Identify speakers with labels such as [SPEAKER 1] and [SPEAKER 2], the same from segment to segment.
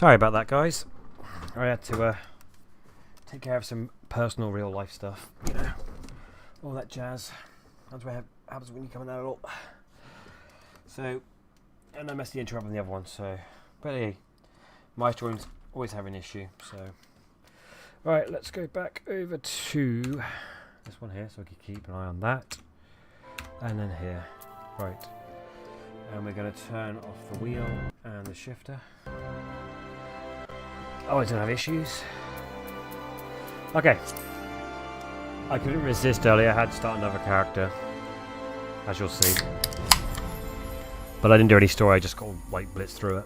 [SPEAKER 1] Sorry about that, guys. I had to take care of some personal, real life stuff. You know, all that jazz. That's what happens when you come in that at all. So, and I messed the intro up on the other one. So, but hey, my streams always have an issue. So, all right, let's go back over to this one here, so we can keep an eye on that. And then here, right. And we're going to turn off the wheel and the shifter. Oh, I don't have issues. Okay. I couldn't resist earlier. I had to start another character, as you'll see. But I didn't do any story. I just got like blitzed through it.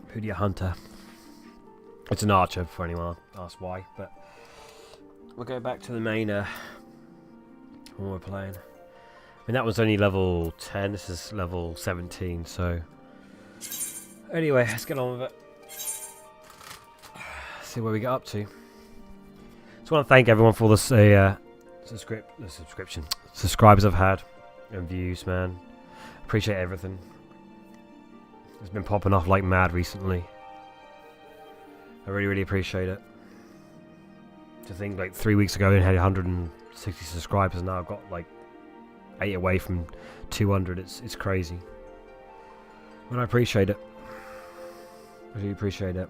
[SPEAKER 1] Who do you hunter? It's an archer, for anyone asks why. But we'll go back to the main one we're playing. I mean, that was only level 10, this is level 17, so... Anyway, let's get on with it. See where we get up to. Just want to thank everyone for all the subscribers I've had, and views, man. Appreciate everything. It's been popping off like mad recently. I really, really appreciate it. To think, like, 3 weeks ago I had 160 subscribers, and now I've got, like, 8 away from 200. It's crazy, but I appreciate it. I do appreciate it.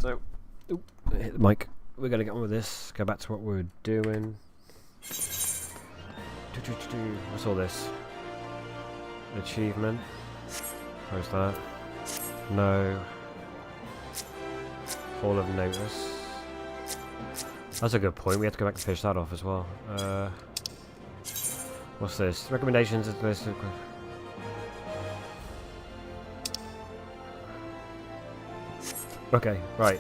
[SPEAKER 1] So, hit the mic. We're gonna get on with this. Go back to what we were doing. What's all this? Achievement. Where's that? No. Hall of Notice. That's a good point. We have to go back and finish that off as well. What's this? Recommendations. Okay, right.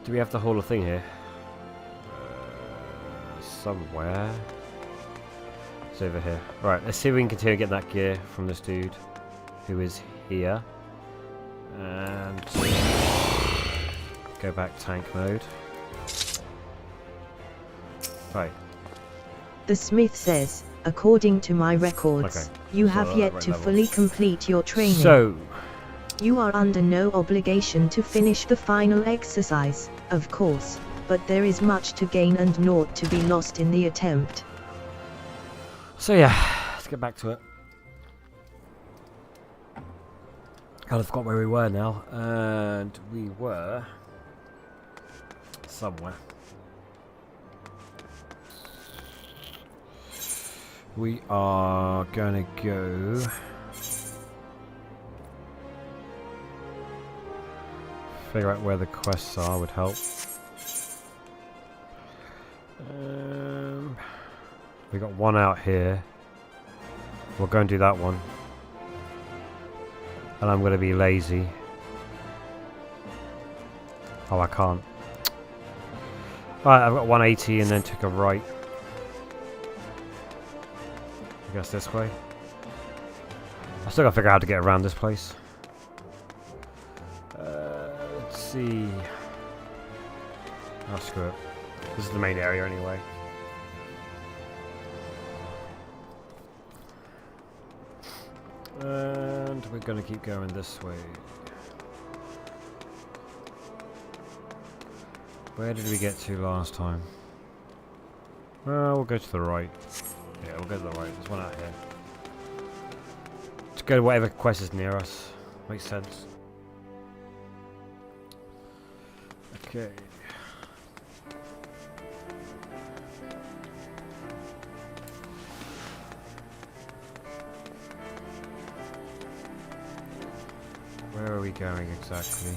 [SPEAKER 1] Do we have the whole thing here? Somewhere. It's over here. Right, let's see if we can continue getting that gear from this dude who is here. And go back tank mode. Right.
[SPEAKER 2] The Smith says, according to my records, you have yet to fully complete your training.
[SPEAKER 1] So,
[SPEAKER 2] you are under no obligation to finish the final exercise, of course, but there is much to gain and naught to be lost in the attempt.
[SPEAKER 1] So yeah, let's get back to it. Kind of forgot where we were now, and we were somewhere. We are gonna go figure out where the quests are would help. We got one out here. We'll go and do that one. And I'm gonna be lazy. Oh, I can't. Alright, I've got 180 and then took a right. I guess this way. I still gotta figure out how to get around this place. Let's see. Oh, screw it. This is the main area anyway. And we're gonna keep going this way. Where did we get to last time? Well, we'll go to the right. Yeah, we'll go to the right. There's one out here. Let's go to whatever quest is near us. Makes sense. Okay. Where are we going exactly?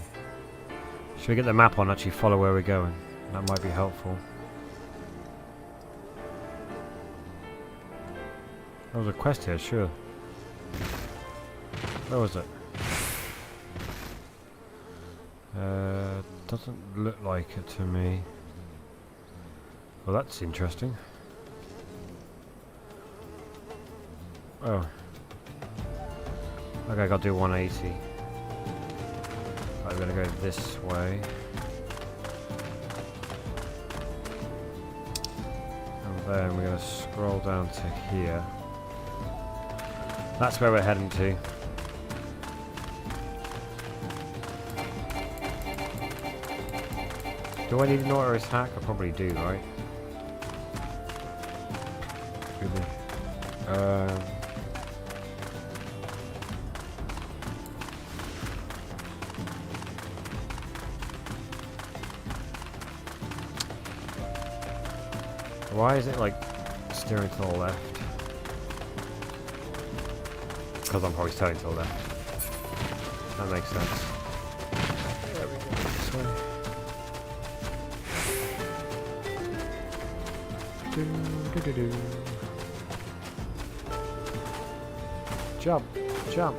[SPEAKER 1] Should we get the map on and actually follow where we're going? That might be helpful. There was a quest here, sure. Where was it? Doesn't look like it to me. Well, that's interesting. Oh. Okay, I gotta do 180. I'm gonna go this way. And then we're going to scroll down to here. That's where we're heading to. Do I need an auto attack? I probably do, right? Why is it like steering to the left? Because I'm probably steering to the left. That makes sense. There we go, this way. Jump, jump,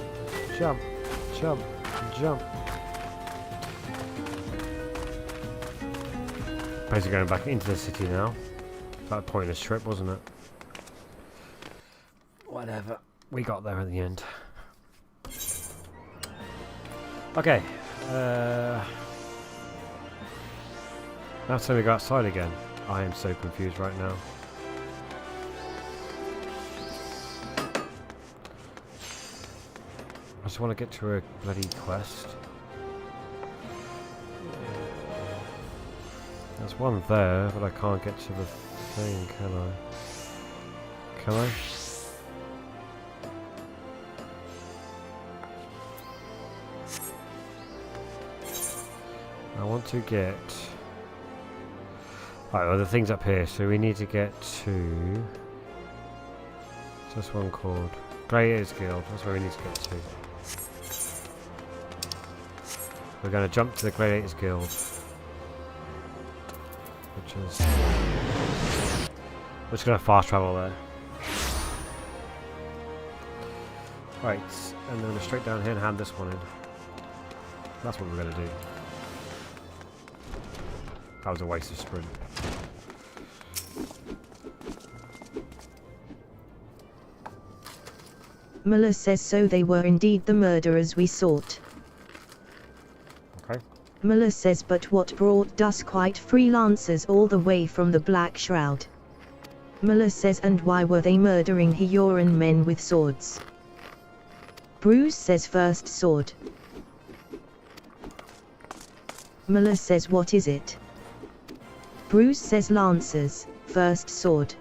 [SPEAKER 1] jump, jump, jump. Basically going back into the city now. That pointless trip, wasn't it? Whatever. We got there at the end. Okay. Now it's time to go outside again. I am so confused right now. I just want to get to a bloody quest. There's one there, but I can't get to the thing, can I? Can I? I want to get... Right, well the thing's up here, so we need to get to... What's this one called? Gladiators Guild, that's where we need to get to. We're going to jump to the Gladiators Guild. Which is... We're just going to fast travel there. Right, and then we're straight down here and hand this one in. That's what we're going to do. That was a waste of sprint.
[SPEAKER 2] Muller says so they were indeed the murderers we sought.
[SPEAKER 1] Okay.
[SPEAKER 2] Muller says but what brought dusk white freelancers all the way from the Black Shroud? Muller says and why were they murdering Hyoran men with swords? Bruce says first sword. Muller says what is it? Bruce says lancers, first sword.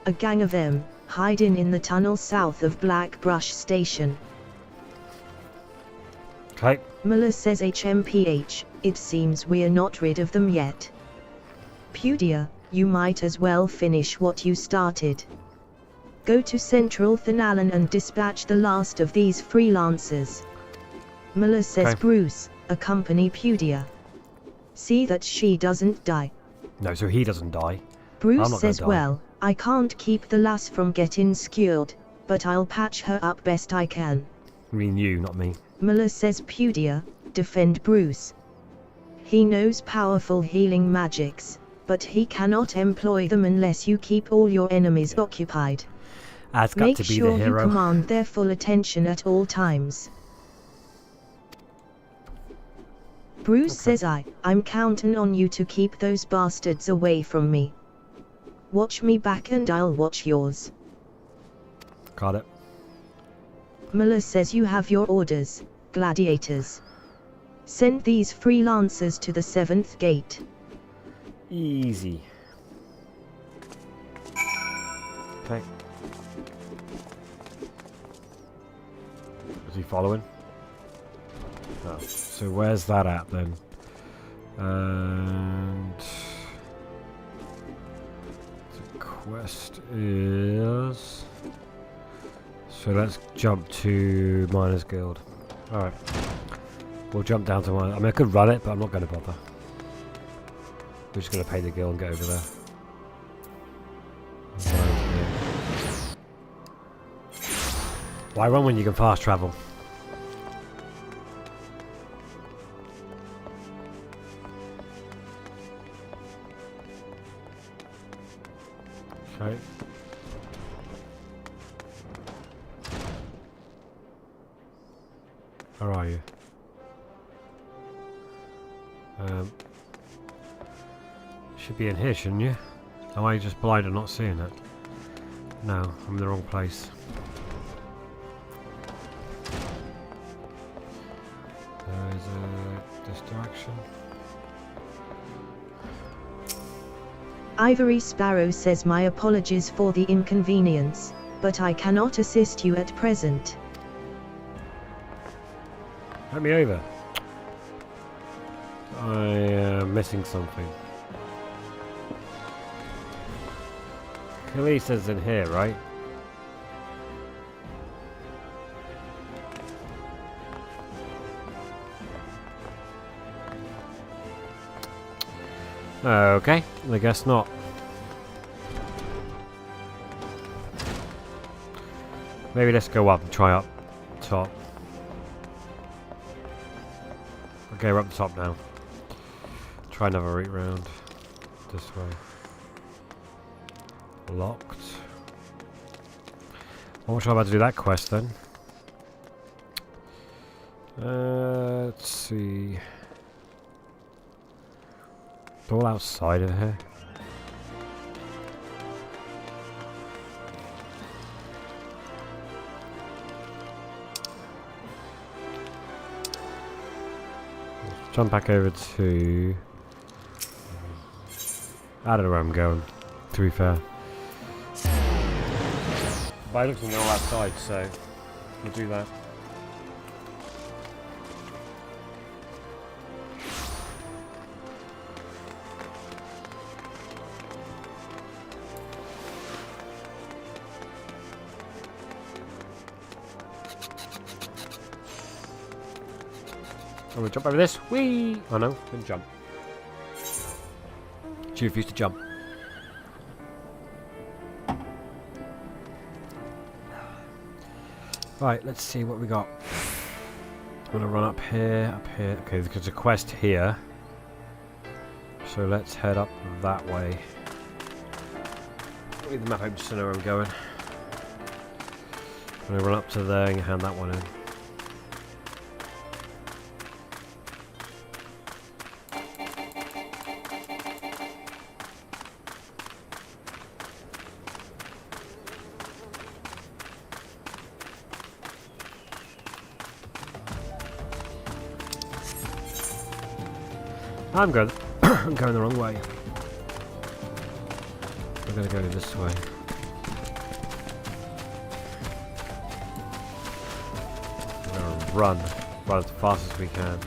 [SPEAKER 2] A gang of them, hiding in the tunnel south of Black Brush Station.
[SPEAKER 1] Okay.
[SPEAKER 2] Muller says HMPH, it seems we're not rid of them yet. Pudia, you might as well finish what you started. Go to Central Thanalan and dispatch the last of these freelancers. Muller says
[SPEAKER 1] Okay.
[SPEAKER 2] Bruce, accompany Pudia. See that she doesn't die.
[SPEAKER 1] No, so he doesn't die.
[SPEAKER 2] Bruce says well, I can't keep the lass from getting skewered, but I'll patch her up best I can.
[SPEAKER 1] I mean you, not me.
[SPEAKER 2] Muller says Pudia, defend Bruce. He knows powerful healing magics, but he cannot employ them unless you keep all your enemies occupied.
[SPEAKER 1] Ad's got
[SPEAKER 2] Make
[SPEAKER 1] to be
[SPEAKER 2] sure
[SPEAKER 1] the
[SPEAKER 2] you
[SPEAKER 1] hero.
[SPEAKER 2] command their full attention at all times. Bruce says I'm counting on you to keep those bastards away from me. Watch me back and I'll watch yours.
[SPEAKER 1] Got it.
[SPEAKER 2] Muller says you have your orders, gladiators. Send these freelancers to the 7th gate.
[SPEAKER 1] Easy. Okay. Is he following? Oh, so where's that at then? And the quest is... So let's jump to Miners Guild. Alright. We'll jump down to Miners. I mean I could run it, but I'm not going to bother. We're just going to pay the guild and get over there. Why run when you can fast travel? Okay. Where are you? Should be in here, shouldn't you? Am I just blind and not seeing it? No, I'm in the wrong place. There is a distraction.
[SPEAKER 2] Ivory Sparrow says my apologies for the inconvenience, but I cannot assist you at present.
[SPEAKER 1] Let me over. I am missing something. Kelly says in here, right? Okay, I guess not. Maybe let's go up and try up top. Okay, we're up the top now. Try another route round. This way. Locked. I'm not sure about to do that quest then. Let's see. It's all outside of here. Let's jump back over to... I don't know where I'm going, to be fair. But it looks like they're all outside, so we'll do that. I'm gonna jump over this. Whee! Oh no, didn't jump. She refused to jump. Right, let's see what we got. I'm gonna run up here, up here. Okay, there's a quest here. So let's head up that way. Leave the map open so I know where I'm going. I'm gonna run up to there and hand that one in. I'm going the wrong way. We're gonna go this way. We're gonna run as fast as we can.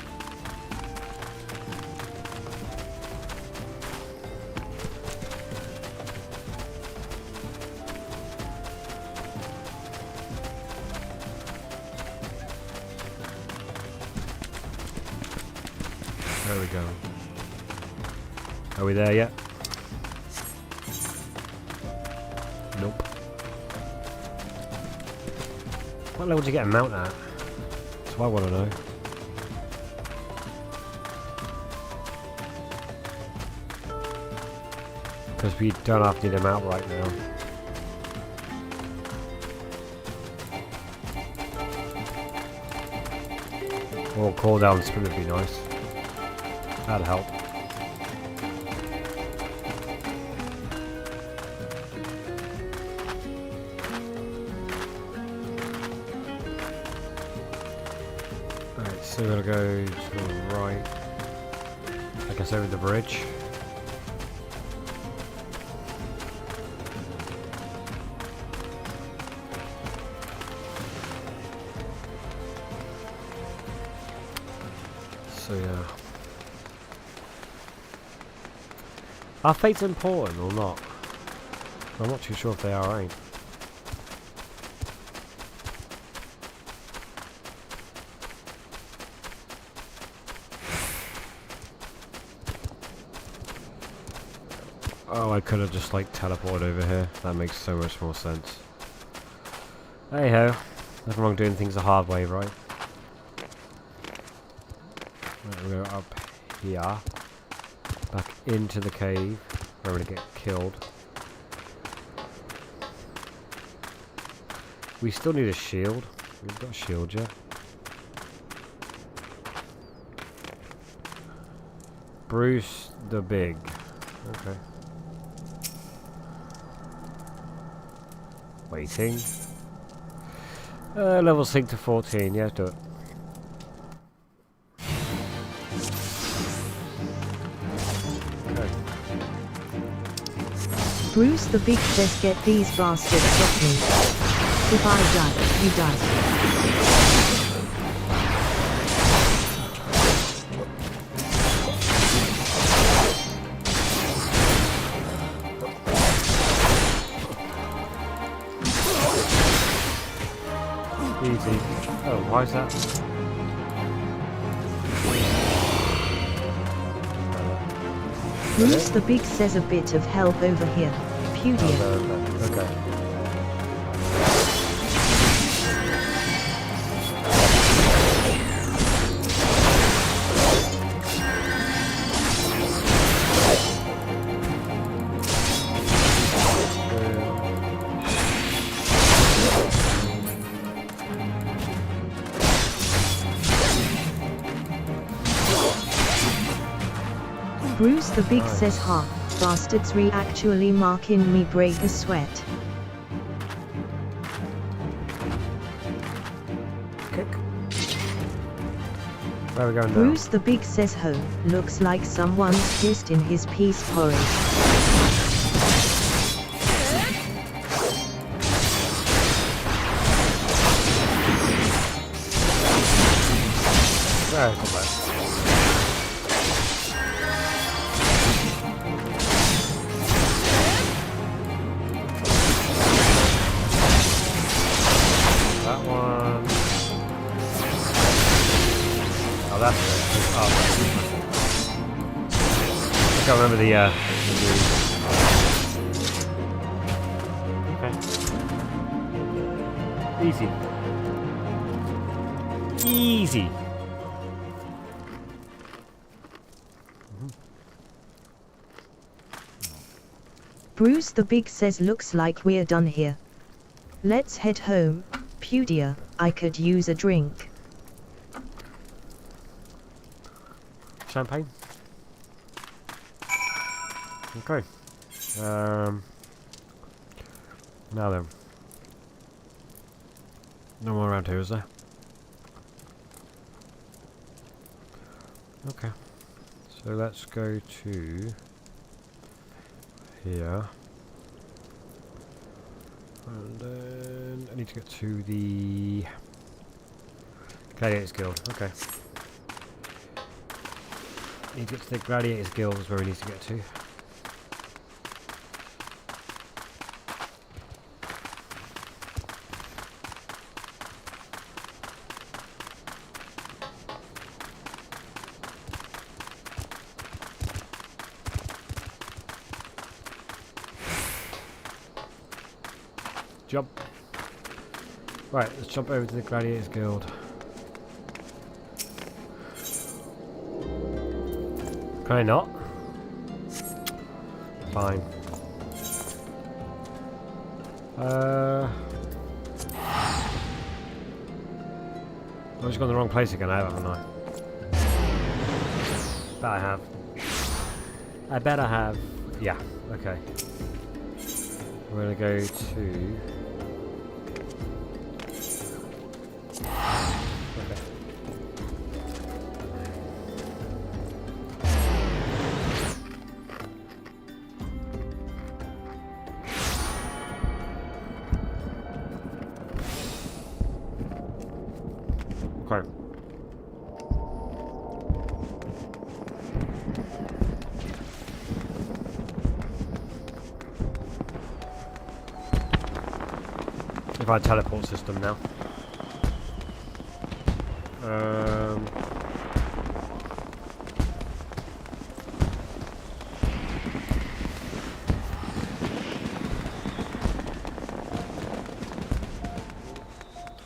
[SPEAKER 1] There we go. Are we there yet? Nope. What level did you get a mount at? That's what I want to know. Because we don't have to need a mount right now. Or call down sprint would be nice. That'd help. Alright, so we're gonna go to the right. I guess over the bridge. So yeah. Are fates important or not? I'm not too sure if they are or ain't. Oh, I could have just like teleported over here. That makes so much more sense. Hey ho. Nothing wrong doing things the hard way, right? Right, we'll go up here. Back into the cave. Where we're gonna get killed. We still need a shield. We've got a shield yet. Bruce the Big. Okay. Waiting. Level sync to 14. Yeah, do it. Okay.
[SPEAKER 2] Bruce the Big says get these bastards off me. If I die, you die.
[SPEAKER 1] Easy. Oh, why is that?
[SPEAKER 2] Bruce the Big says a bit of help over here. Pudia.
[SPEAKER 1] Okay.
[SPEAKER 2] Bruce the Big
[SPEAKER 1] Nice.
[SPEAKER 2] says ha, bastards actually marking me break a sweat.
[SPEAKER 1] Kick. Where are we going now?
[SPEAKER 2] Bruce the Big says ho, looks like someone's pissed in his peace porridge.
[SPEAKER 1] There, come back. That one. Oh, that's it. Oh, I can't remember the Okay. Easy. Easy.
[SPEAKER 2] Bruce the Big says looks like we're done here. Let's head home. Pudia, I could use a drink.
[SPEAKER 1] Champagne. Okay. Now then. No more around here, is there? Okay. So let's go to here. And then I need to get to the Gladiators Guild. Okay. Need to get to the Gladiators Guild is where we need to get to. Jump. Right, let's jump over to the Gladiators Guild. Can I not? Fine. I've just gone the wrong place again, haven't I? Bet I have. I bet I have. Yeah, okay. We're gonna go to... Okay. If I teleport system now.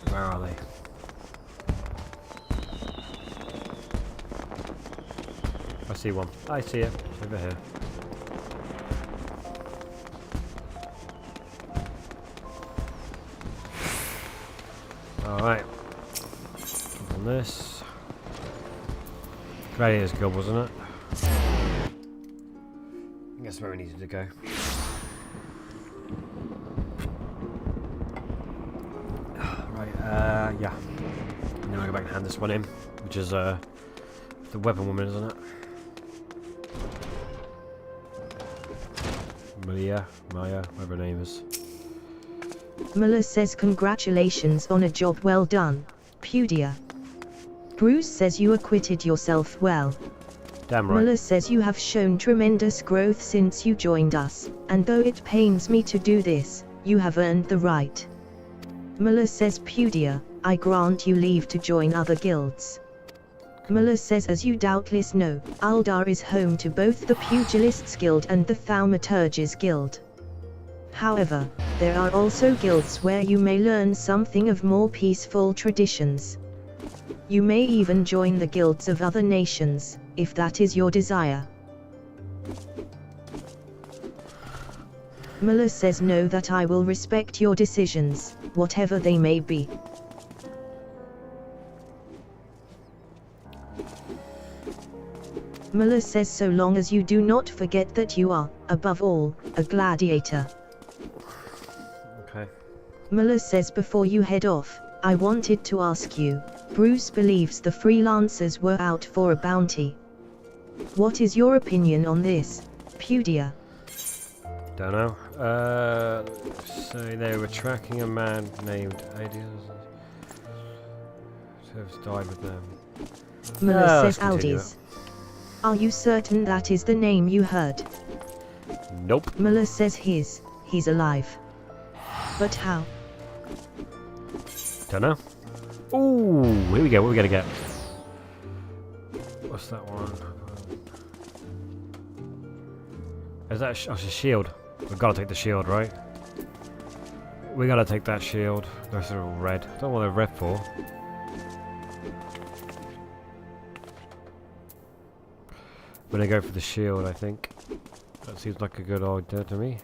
[SPEAKER 1] Where are they? I see one. I see it. It's over here. Alright. On this. Gladiators Guild, wasn't it? I think that's where we needed to go. Yeah. And then I go back and hand this one in, which is the weapon woman, isn't it? Maya, whatever her name is.
[SPEAKER 2] Muller says congratulations on a job well done, Pudia. Bruce says you acquitted yourself well.
[SPEAKER 1] Damn right.
[SPEAKER 2] Muller says you have shown tremendous growth since you joined us, and though it pains me to do this, you have earned the right. Muller says Pudia, I grant you leave to join other guilds. Muller says as you doubtless know, Aldar is home to both the Pugilists Guild and the Thaumaturges Guild. However, there are also guilds where you may learn something of more peaceful traditions. You may even join the guilds of other nations, if that is your desire. Muller says know that I will respect your decisions, whatever they may be. Muller says so long as you do not forget that you are, above all, a gladiator.
[SPEAKER 1] Okay.
[SPEAKER 2] Muller says before you head off, I wanted to ask you, Bruce believes the freelancers were out for a bounty. What is your opinion on this, Pudia?
[SPEAKER 1] Don't know. So they were tracking a man named Adios. So has died with them.
[SPEAKER 2] Muller says
[SPEAKER 1] let's continue
[SPEAKER 2] Aldis. Are you certain that is the name you heard?
[SPEAKER 1] Nope.
[SPEAKER 2] Muller says he's alive. But how?
[SPEAKER 1] Don't know. Ooh, here we go. What are we gonna get? What's that one? Is that it's a shield? We've got to take the shield, right? We gotta take that shield. Those are all red. I don't know what they're red for. I'm gonna go for the shield, I think. That seems like a good idea to me.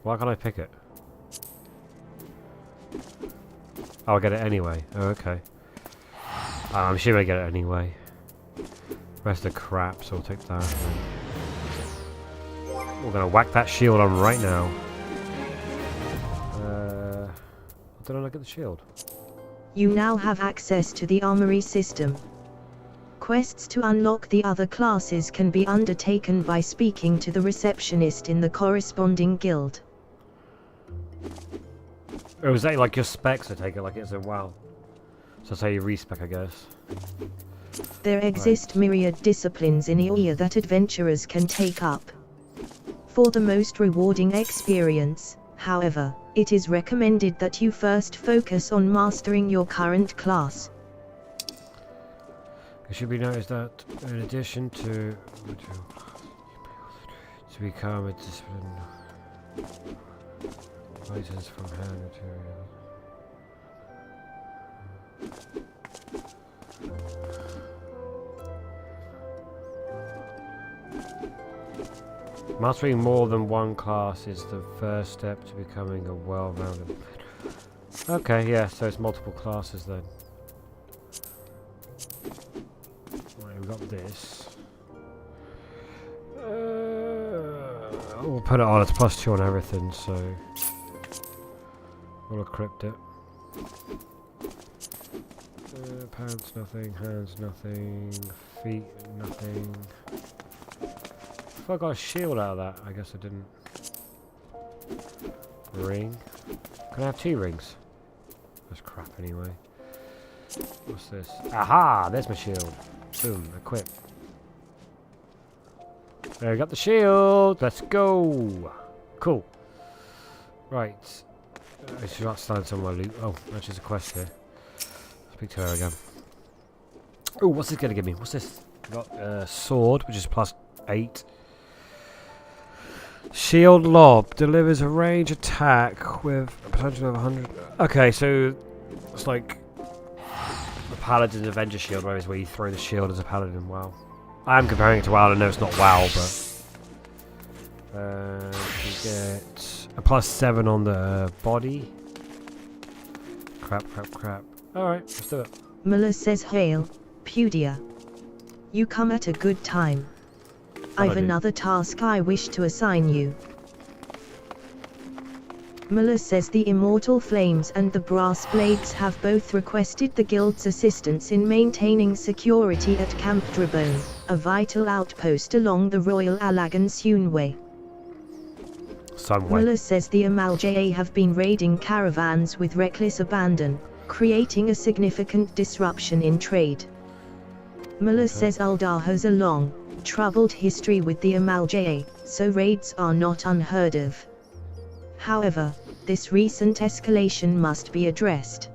[SPEAKER 1] Why can't I pick it? Oh, I'll get it anyway. Oh, okay. I'm sure I get it anyway. Rest of crap, so we'll take that. We're gonna whack that shield on right now. Did I look at the shield?
[SPEAKER 2] You now have access to the armory system. Quests to unlock the other classes can be undertaken by speaking to the receptionist in the corresponding guild.
[SPEAKER 1] Oh, is that like your specs? I take it like it's a WoW. So that's how you respec, I guess.
[SPEAKER 2] There exist myriad disciplines in EOIA that adventurers can take up. For the most rewarding experience, however, it is recommended that you first focus on mastering your current class.
[SPEAKER 1] It should be noticed that in addition to become a discipline, items from hand material. Mastering more than one class is the first step to becoming a well-rounded. Okay, yeah, so it's multiple classes then. Right, we've got this. We'll put it on, it's +2 on everything, so we'll equip it. Pants, nothing. Hands, nothing. Feet, nothing. If I got a shield out of that, I guess I didn't. Ring. Can I have 2 rings? That's crap anyway. What's this? Aha! There's my shield. Boom, equip. There, we got the shield. Let's go. Cool. Right. I should not stand some of my loot. Oh, that's just a quest here. Speak to her again. Oh, what's this gonna give me? What's this? I got sword, which is +8. Shield lob delivers a range attack with a potential of 100. Okay, so it's like the Paladin Avenger shield, where you throw the shield as a Paladin. Wow. I am comparing it to WoW. I know it's not WoW, but you get a +7 on the body. Crap. Alright, let's do it.
[SPEAKER 2] Muller says hail, Pudia. You come at a good time. I've another task I wish to assign you. Muller says the Immortal Flames and the Brass Blades have both requested the Guild's assistance in maintaining security at Camp Drabone, a vital outpost along the Royal Alagan Sunway. Muller says the Amalja have been raiding caravans with reckless abandon, creating a significant disruption in trade. Muller says Uldar has a long, troubled history with the Amalja, so raids are not unheard of. However, this recent escalation must be addressed.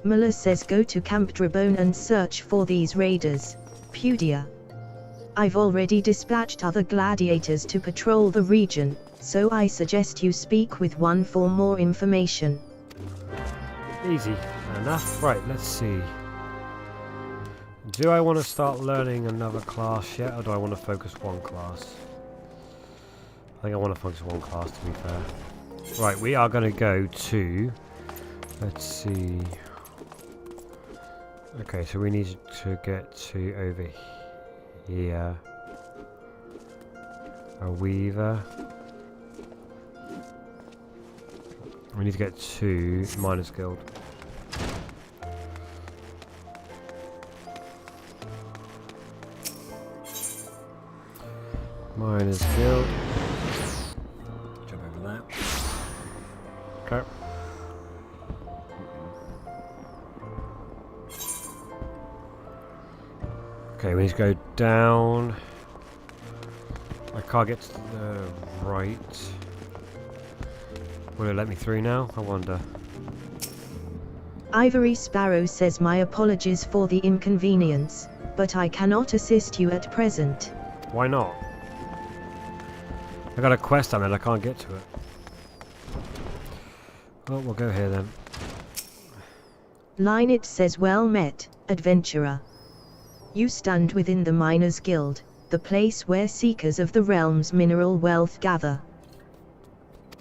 [SPEAKER 2] Muller says go to Camp Drabone and search for these raiders, Pudia. I've already dispatched other gladiators to patrol the region, so I suggest you speak with one for more information.
[SPEAKER 1] Easy enough. Right, let's see. Do I want to start learning another class yet, or do I want to focus one class? I think I want to focus one class, to be fair. Right, we are going to go to... Let's see... Okay, so we need to get to over here. A weaver. We need to get to Miners Guild. Miners Guild. Jump over that. Okay. Okay, we need to go down. I can't get to the right. Will it let me through now? I wonder.
[SPEAKER 2] Ivory Sparrow says my apologies for the inconvenience, but I cannot assist you at present.
[SPEAKER 1] Why not? I got a quest on it, I can't get to it. Well, we'll go here then.
[SPEAKER 2] Linnet says well met, adventurer. You stand within the Miners Guild, the place where seekers of the realm's mineral wealth gather.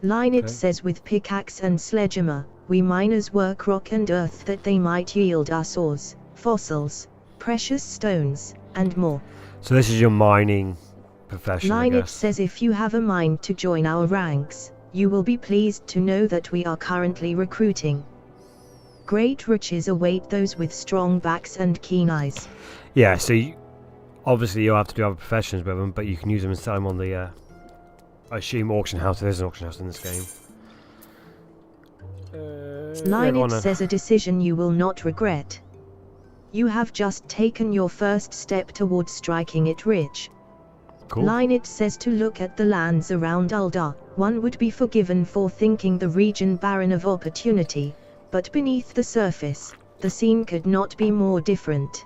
[SPEAKER 2] Linnet says with pickaxe and sledgehammer, we miners work rock and earth that they might yield us ores, fossils, precious stones, and more.
[SPEAKER 1] So this is your mining profession, I
[SPEAKER 2] Linnet
[SPEAKER 1] guess.
[SPEAKER 2] says if you have a mind to join our ranks, you will be pleased to know that we are currently recruiting. Great riches await those with strong backs and keen eyes.
[SPEAKER 1] Yeah, so obviously you'll have to do other professions with them, but you can use them and sell them on the, I assume, auction house. There's an auction house in this game.
[SPEAKER 2] Linnet says a decision you will not regret. You have just taken your first step towards striking it rich.
[SPEAKER 1] Cool.
[SPEAKER 2] Linnet says to look at the lands around Uldar, one would be forgiven for thinking the region barren of opportunity, but beneath the surface, the scene could not be more different.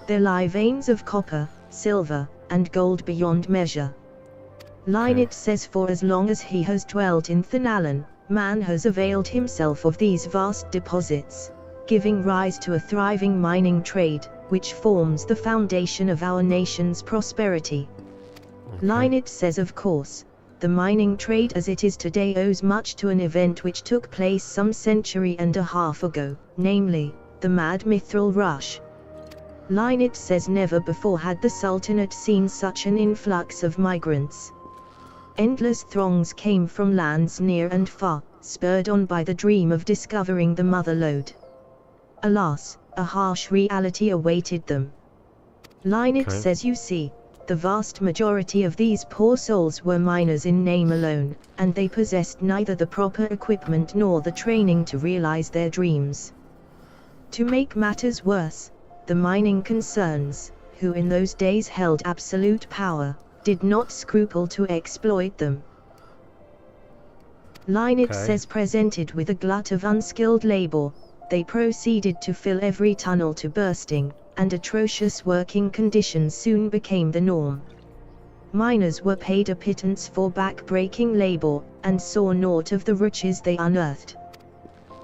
[SPEAKER 2] There lie veins of copper, silver, and gold beyond measure. Linnet says for as long as he has dwelt in Thanalan, man has availed himself of these vast deposits, giving rise to a thriving mining trade, which forms the foundation of our nation's prosperity. Linnet says of course, the mining trade as it is today owes much to an event which took place some century and a half ago, namely, the Mad Mithril Rush. Linnet says never before had the Sultanate seen such an influx of migrants. Endless throngs came from lands near and far, spurred on by the dream of discovering the mother lode. Alas, a harsh reality awaited them. Linnet says you see, the vast majority of these poor souls were miners in name alone, and they possessed neither the proper equipment nor the training to realize their dreams. To make matters worse, the mining concerns, who in those days held absolute power, did not scruple to exploit them. Linnet says presented with a glut of unskilled labor, they proceeded to fill every tunnel to bursting, and atrocious working conditions soon became the norm. Miners were paid a pittance for back-breaking labor, and saw naught of the riches they unearthed.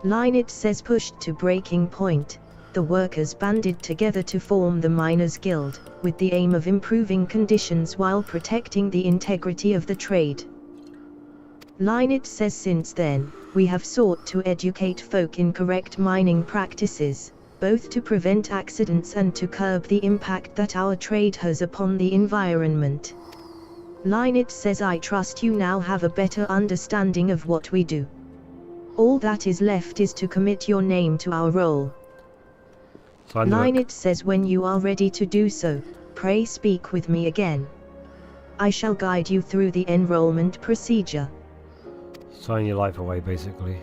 [SPEAKER 2] Linnet says pushed to breaking point, the workers banded together to form the Miners Guild, with the aim of improving conditions while protecting the integrity of the trade. Linnet says since then, we have sought to educate folk in correct mining practices, both to prevent accidents and to curb the impact that our trade has upon the environment. Line it says I trust you now have a better understanding of what we do. All that is left is to commit your name to our role. Line it says when you are ready to do so, pray speak with me again. I shall guide you through the enrollment procedure.
[SPEAKER 1] Sign your life away, basically.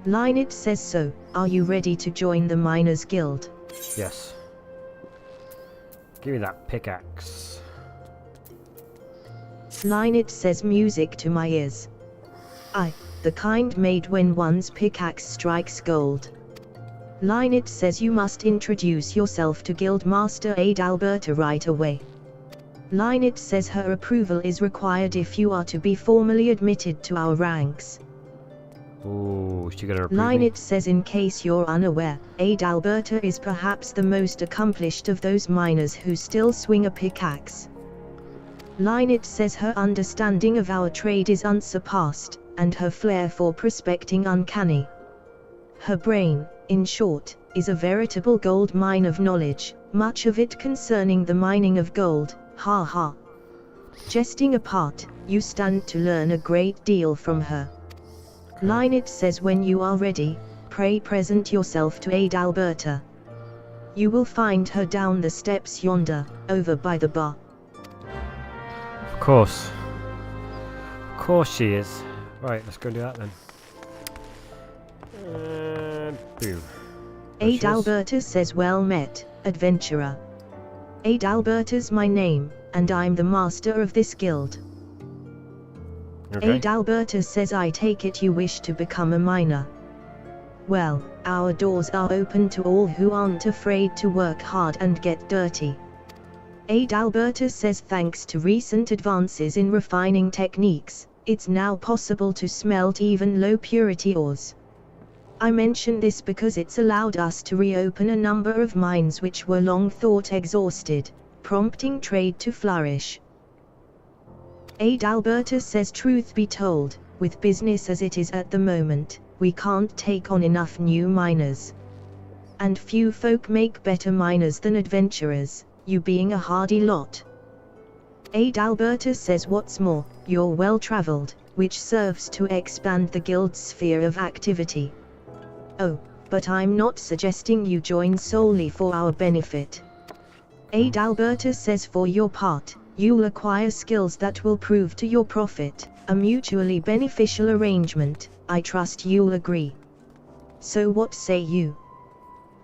[SPEAKER 2] Line it says so, are you ready to join the Miners Guild?
[SPEAKER 1] Yes. Give me that pickaxe.
[SPEAKER 2] Line it says music to my ears. The kind made when one's pickaxe strikes gold. Line it says you must introduce yourself to Guildmaster Adalberta right away. Line it says her approval is required if you are to be formally admitted to our ranks.
[SPEAKER 1] Ooh, is she gonna approve
[SPEAKER 2] Line
[SPEAKER 1] me?
[SPEAKER 2] it says in case you're unaware, Adalberta is perhaps the most accomplished of those miners who still swing a pickaxe. Line it says her understanding of our trade is unsurpassed, and her flair for prospecting uncanny. Her brain, in short, is a veritable gold mine of knowledge, much of it concerning the mining of gold, ha ha. Jesting apart, you stand to learn a great deal from her. Line it says when you are ready, pray present yourself to Adalberta. You will find her down the steps yonder, over by the bar.
[SPEAKER 1] Of course. Of course she is. Right, let's go do that then. Boom.
[SPEAKER 2] Adalberta says well met, adventurer. Adalberta's my name, and I'm the master of this guild.
[SPEAKER 1] Okay.
[SPEAKER 2] Adalberta says I take it you wish to become a miner. Well, our doors are open to all who aren't afraid to work hard and get dirty. Adalberta says thanks to recent advances in refining techniques, it's now possible to smelt even low purity ores. I mention this because it's allowed us to reopen a number of mines which were long thought exhausted, prompting trade to flourish. Adalberta says truth be told, with business as it is at the moment, we can't take on enough new miners. And few folk make better miners than adventurers, you being a hardy lot. Adalberta says what's more, you're well traveled, which serves to expand the guild's sphere of activity. Oh, but I'm not suggesting you join solely for our benefit. Adalberta says for your part, you'll acquire skills that will prove to your profit, a mutually beneficial arrangement, I trust you'll agree. So what say you?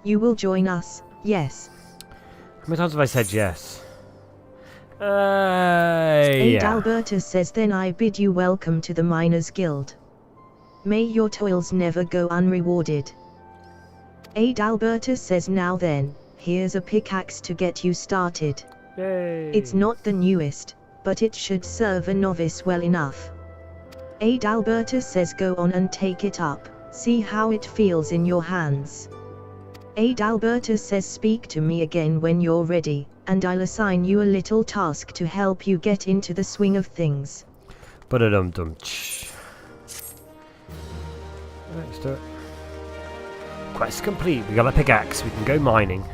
[SPEAKER 2] You will join us, yes?
[SPEAKER 1] How many times have I said yes? Yeah.
[SPEAKER 2] Adalberta says then I bid you welcome to the Miners Guild. May your toils never go unrewarded. Adalberta says now then, here's a pickaxe to get you started.
[SPEAKER 1] Yay.
[SPEAKER 2] It's not the newest, but it should serve a novice well enough. Adalberta says go on and take it up, see how it feels in your hands. Adalberta says speak to me again when you're ready, and I'll assign you a little task to help you get into the swing of things.
[SPEAKER 1] Ba-da-dum-dum. Right, let's do it. Quest complete. We got a pickaxe. We can go mining.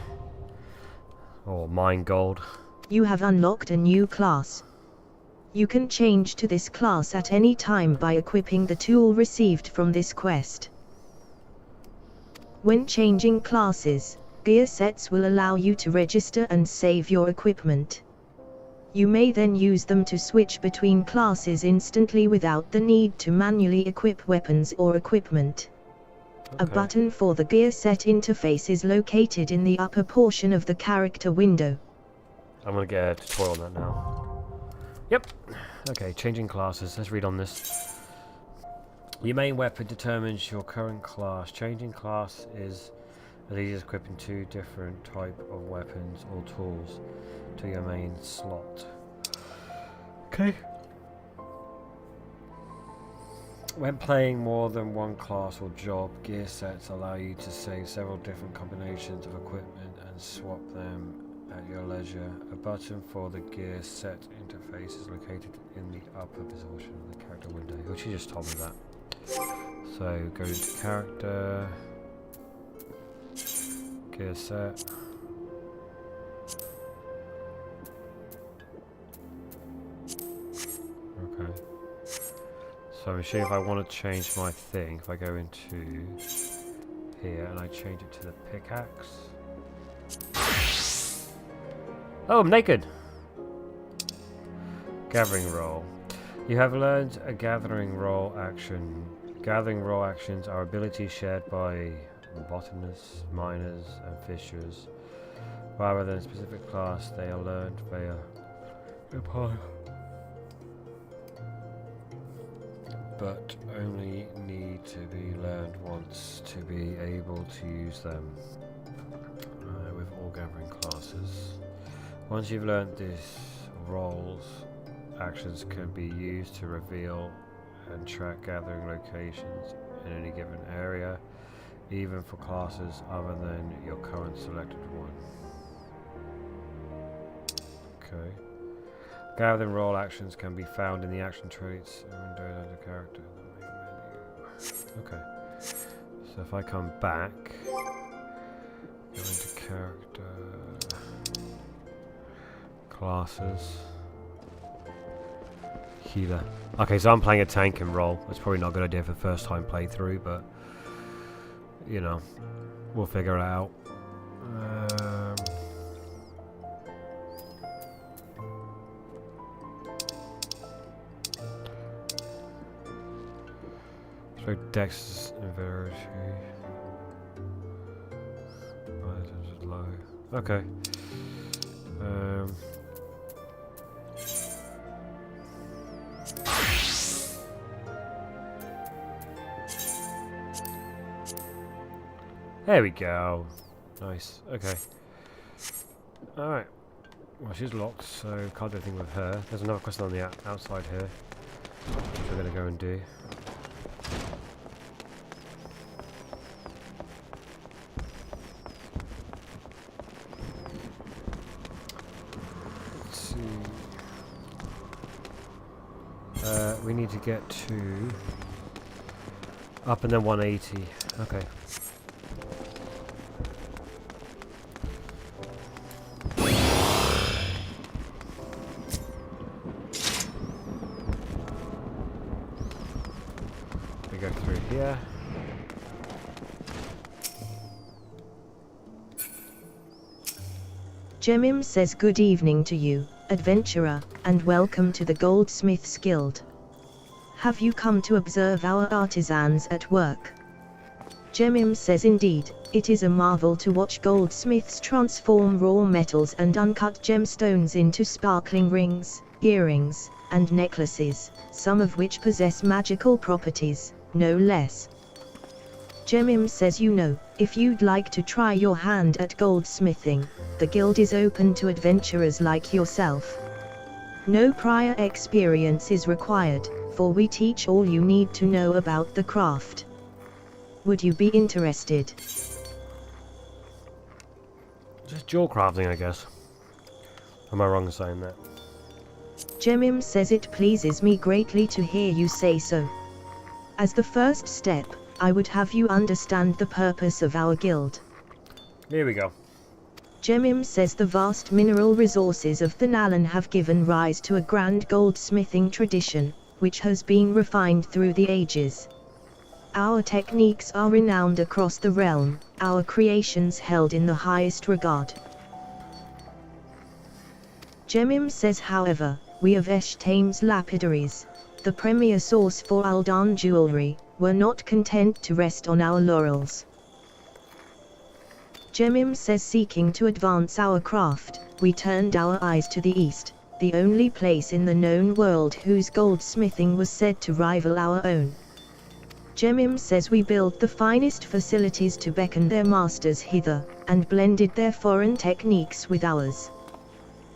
[SPEAKER 1] Or mine gold.
[SPEAKER 2] You have unlocked a new class. You can change to this class at any time by equipping the tool received from this quest. When changing classes, gear sets will allow you to register and save your equipment. You may then use them to switch between classes instantly without the need to manually equip weapons or equipment.
[SPEAKER 1] Okay.
[SPEAKER 2] A button for the gear set interface is located in the upper portion of the character window.
[SPEAKER 1] I'm gonna get a tutorial on that now. Yep. Okay, changing classes. Let's read on this. Your main weapon determines your current class. Changing class is as easy as equipping two different type of weapons or tools to your main slot. Okay. When playing more than one class or job, gear sets allow you to save several different combinations of equipment and swap them at your leisure. A button for the gear set interface is located in the upper portion of the character window. Which you just told me that. So go to character, gear set. So I'm sure if I want to change my thing, if I go into here and I change it to the pickaxe. Oh, I'm naked! Gathering roll. You have learned a gathering roll action. Gathering roll actions are abilities shared by botanists, miners, and fishers. Rather than a specific class, they are learned via but only need to be learned once to be able to use them with all gathering classes. Once you've learned these roles, actions can be used to reveal and track gathering locations in any given area, even for classes other than your current selected one. Okay. Gathering role actions can be found in the action traits window under character in the main menu. Okay. So if I come back, go into character, classes, healer. Okay, so I'm playing a tank and roll. That's probably not a good idea for the first time playthrough, but you know, we'll figure it out. So dex severity. Items is low. Okay. There we go. Nice. Okay. Alright. Well, she's locked, so can't do anything with her. There's another question on the outside here, which we're going to go and do. Let's see. We need to get to up and then 180. Okay. We go through here.
[SPEAKER 2] Jemim says good evening to you, adventurer, and welcome to the Goldsmiths Guild. Have you come to observe our artisans at work? Jemim says indeed, it is a marvel to watch goldsmiths transform raw metals and uncut gemstones into sparkling rings, earrings, and necklaces, some of which possess magical properties, no less. Jemim says if you'd like to try your hand at goldsmithing, the guild is open to adventurers like yourself. No prior experience is required, for we teach all you need to know about the craft. Would you be interested?
[SPEAKER 1] Just jewel crafting, I guess. Am I wrong in saying that?
[SPEAKER 2] Jemim says it pleases me greatly to hear you say so. As the first step, I would have you understand the purpose of our guild.
[SPEAKER 1] Here we go.
[SPEAKER 2] Jemim says the vast mineral resources of Thanalan have given rise to a grand goldsmithing tradition, which has been refined through the ages. Our techniques are renowned across the realm, our creations held in the highest regard. Jemim says however, we of Eshtaim's lapidaries, the premier source for Aldan jewelry, were not content to rest on our laurels. Jemim says seeking to advance our craft, we turned our eyes to the east, the only place in the known world whose goldsmithing was said to rival our own. Jemim says we built the finest facilities to beckon their masters hither, and blended their foreign techniques with ours.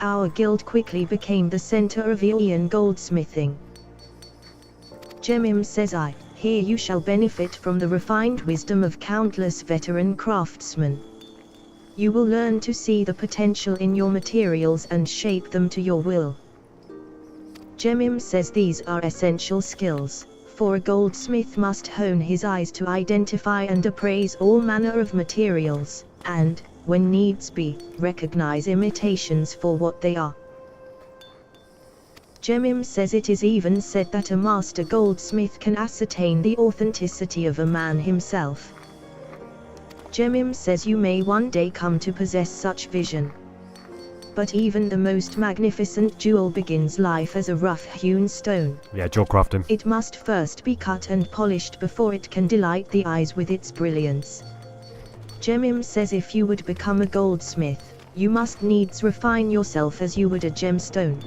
[SPEAKER 2] Our guild quickly became the center of Eoian goldsmithing. Jemim says here you shall benefit from the refined wisdom of countless veteran craftsmen. You will learn to see the potential in your materials and shape them to your will. Jemim says these are essential skills, for a goldsmith must hone his eyes to identify and appraise all manner of materials, and, when needs be, recognize imitations for what they are. Jemim says it is even said that a master goldsmith can ascertain the authenticity of a man himself. Jemim says you may one day come to possess such vision. But even the most magnificent jewel begins life as a rough-hewn stone.
[SPEAKER 1] Yeah, jewel crafting.
[SPEAKER 2] It must first be cut and polished before it can delight the eyes with its brilliance. Jemim says if you would become a goldsmith, you must needs refine yourself as you would a gemstone.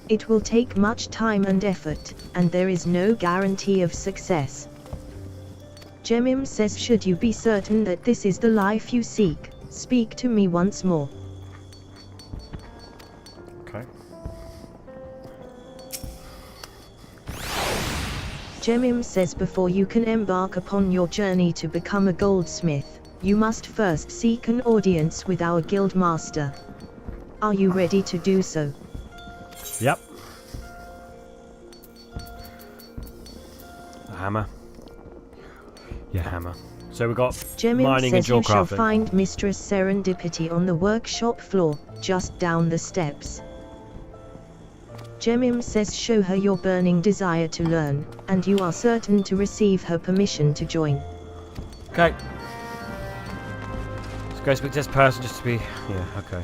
[SPEAKER 2] It will take much time and effort, and there is no guarantee of success. Jemim says should you be certain that this is the life you seek, speak to me once more.
[SPEAKER 1] Okay.
[SPEAKER 2] Jemim says before you can embark upon your journey to become a goldsmith, you must first seek an audience with our guild master. Are you ready to do so?
[SPEAKER 1] Yep. A hammer. Yeah, hammer. So we got
[SPEAKER 2] Jemim
[SPEAKER 1] mining and
[SPEAKER 2] says
[SPEAKER 1] jewel
[SPEAKER 2] you shall
[SPEAKER 1] crafting.
[SPEAKER 2] find Mistress Serendipity on the workshop floor, just down the steps. Jemim says show her your burning desire to learn, and you are certain to receive her permission to join.
[SPEAKER 1] Okay. Let's go speak to this person just to be... Yeah, okay.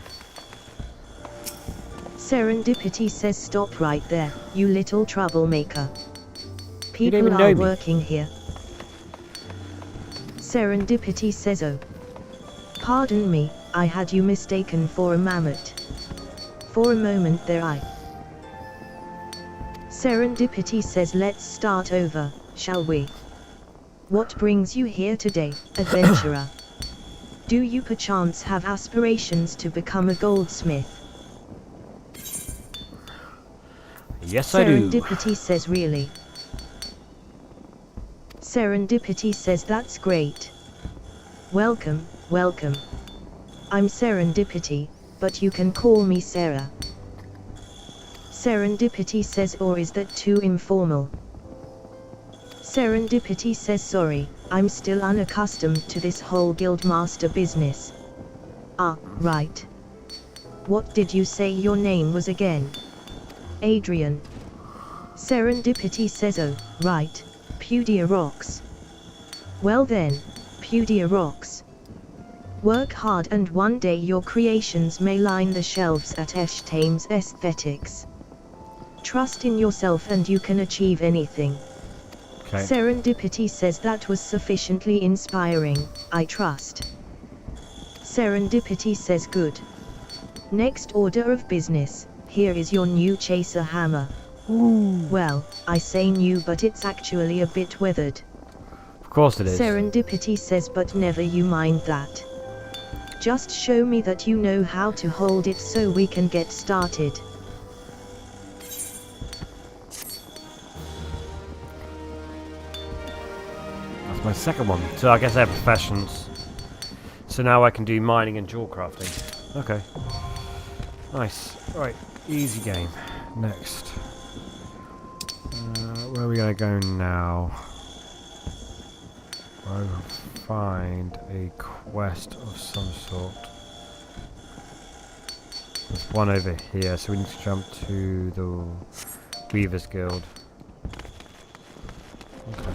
[SPEAKER 2] Serendipity says stop right there, you little troublemaker. People
[SPEAKER 1] even
[SPEAKER 2] are
[SPEAKER 1] know me.
[SPEAKER 2] working here. Serendipity says oh. Pardon me, I had you mistaken for a mammoth. For a moment there I... Serendipity says let's start over, shall we? What brings you here today, adventurer? Do you perchance have aspirations to become a goldsmith?
[SPEAKER 1] Yes, I do.
[SPEAKER 2] Serendipity says really? Serendipity says that's great. Welcome, welcome. I'm Serendipity, but you can call me Sarah. Serendipity says or is that too informal? Serendipity says sorry, I'm still unaccustomed to this whole guildmaster business. Ah, right. What did you say your name was again? Adrian. Serendipity says oh, right, Pudia rocks. Well then, Pudia rocks. Work hard and one day your creations may line the shelves at Eshtame's Aesthetics. Trust in yourself and you can achieve anything.
[SPEAKER 1] Okay.
[SPEAKER 2] Serendipity says that was sufficiently inspiring, I trust. Serendipity says good. Next order of business, here is your new chaser hammer.
[SPEAKER 1] Ooh.
[SPEAKER 2] Well, I say new but it's actually a bit weathered.
[SPEAKER 1] Of course it is.
[SPEAKER 2] Serendipity says but never you mind that. Just show me that you know how to hold it so we can get started.
[SPEAKER 1] That's my second one. So I guess they're professions. So now I can do mining and jewel crafting. Okay. Nice. Right. Easy game. Next. Where are we going to go now? I'll find a quest of some sort. There's one over here, so we need to jump to the Weaver's Guild. Okay.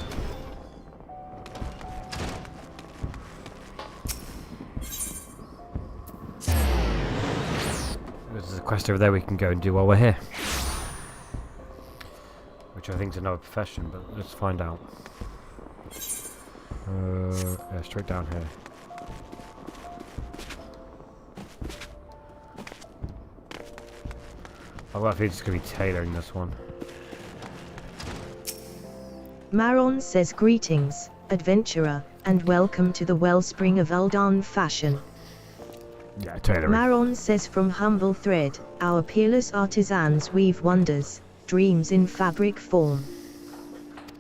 [SPEAKER 1] There's a quest over there we can go and do while we're here. Which I think is another profession, but let's find out. Yeah, straight down here. I've got a feeling it's going to be tailoring this one.
[SPEAKER 2] Maron says greetings, adventurer, and welcome to the wellspring of Uldan fashion.
[SPEAKER 1] Yeah, tailoring.
[SPEAKER 2] Maron says from humble thread, our peerless artisans weave wonders, dreams in fabric form.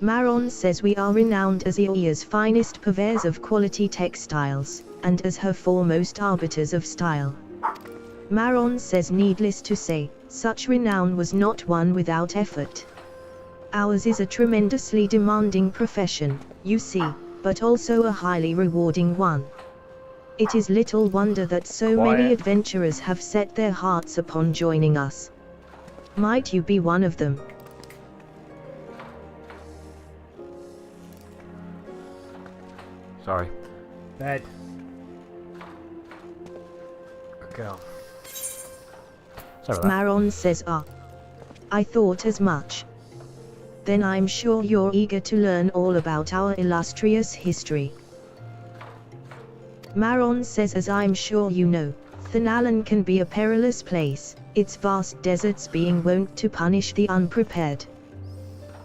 [SPEAKER 2] Maron says we are renowned as Eoia's finest purveyors of quality textiles, and as her foremost arbiters of style. Maron says needless to say, such renown was not won without effort. Ours is a tremendously demanding profession, you see, but also a highly rewarding one. It is little wonder that so many adventurers have set their hearts upon joining us. Might you be one of them?
[SPEAKER 1] Sorry. Bed. Good girl. Sorry about that.
[SPEAKER 2] Maron says, I thought as much. Then I'm sure you're eager to learn all about our illustrious history. Maron says, as I'm sure you know, Thanalan can be a perilous place, its vast deserts being wont to punish the unprepared.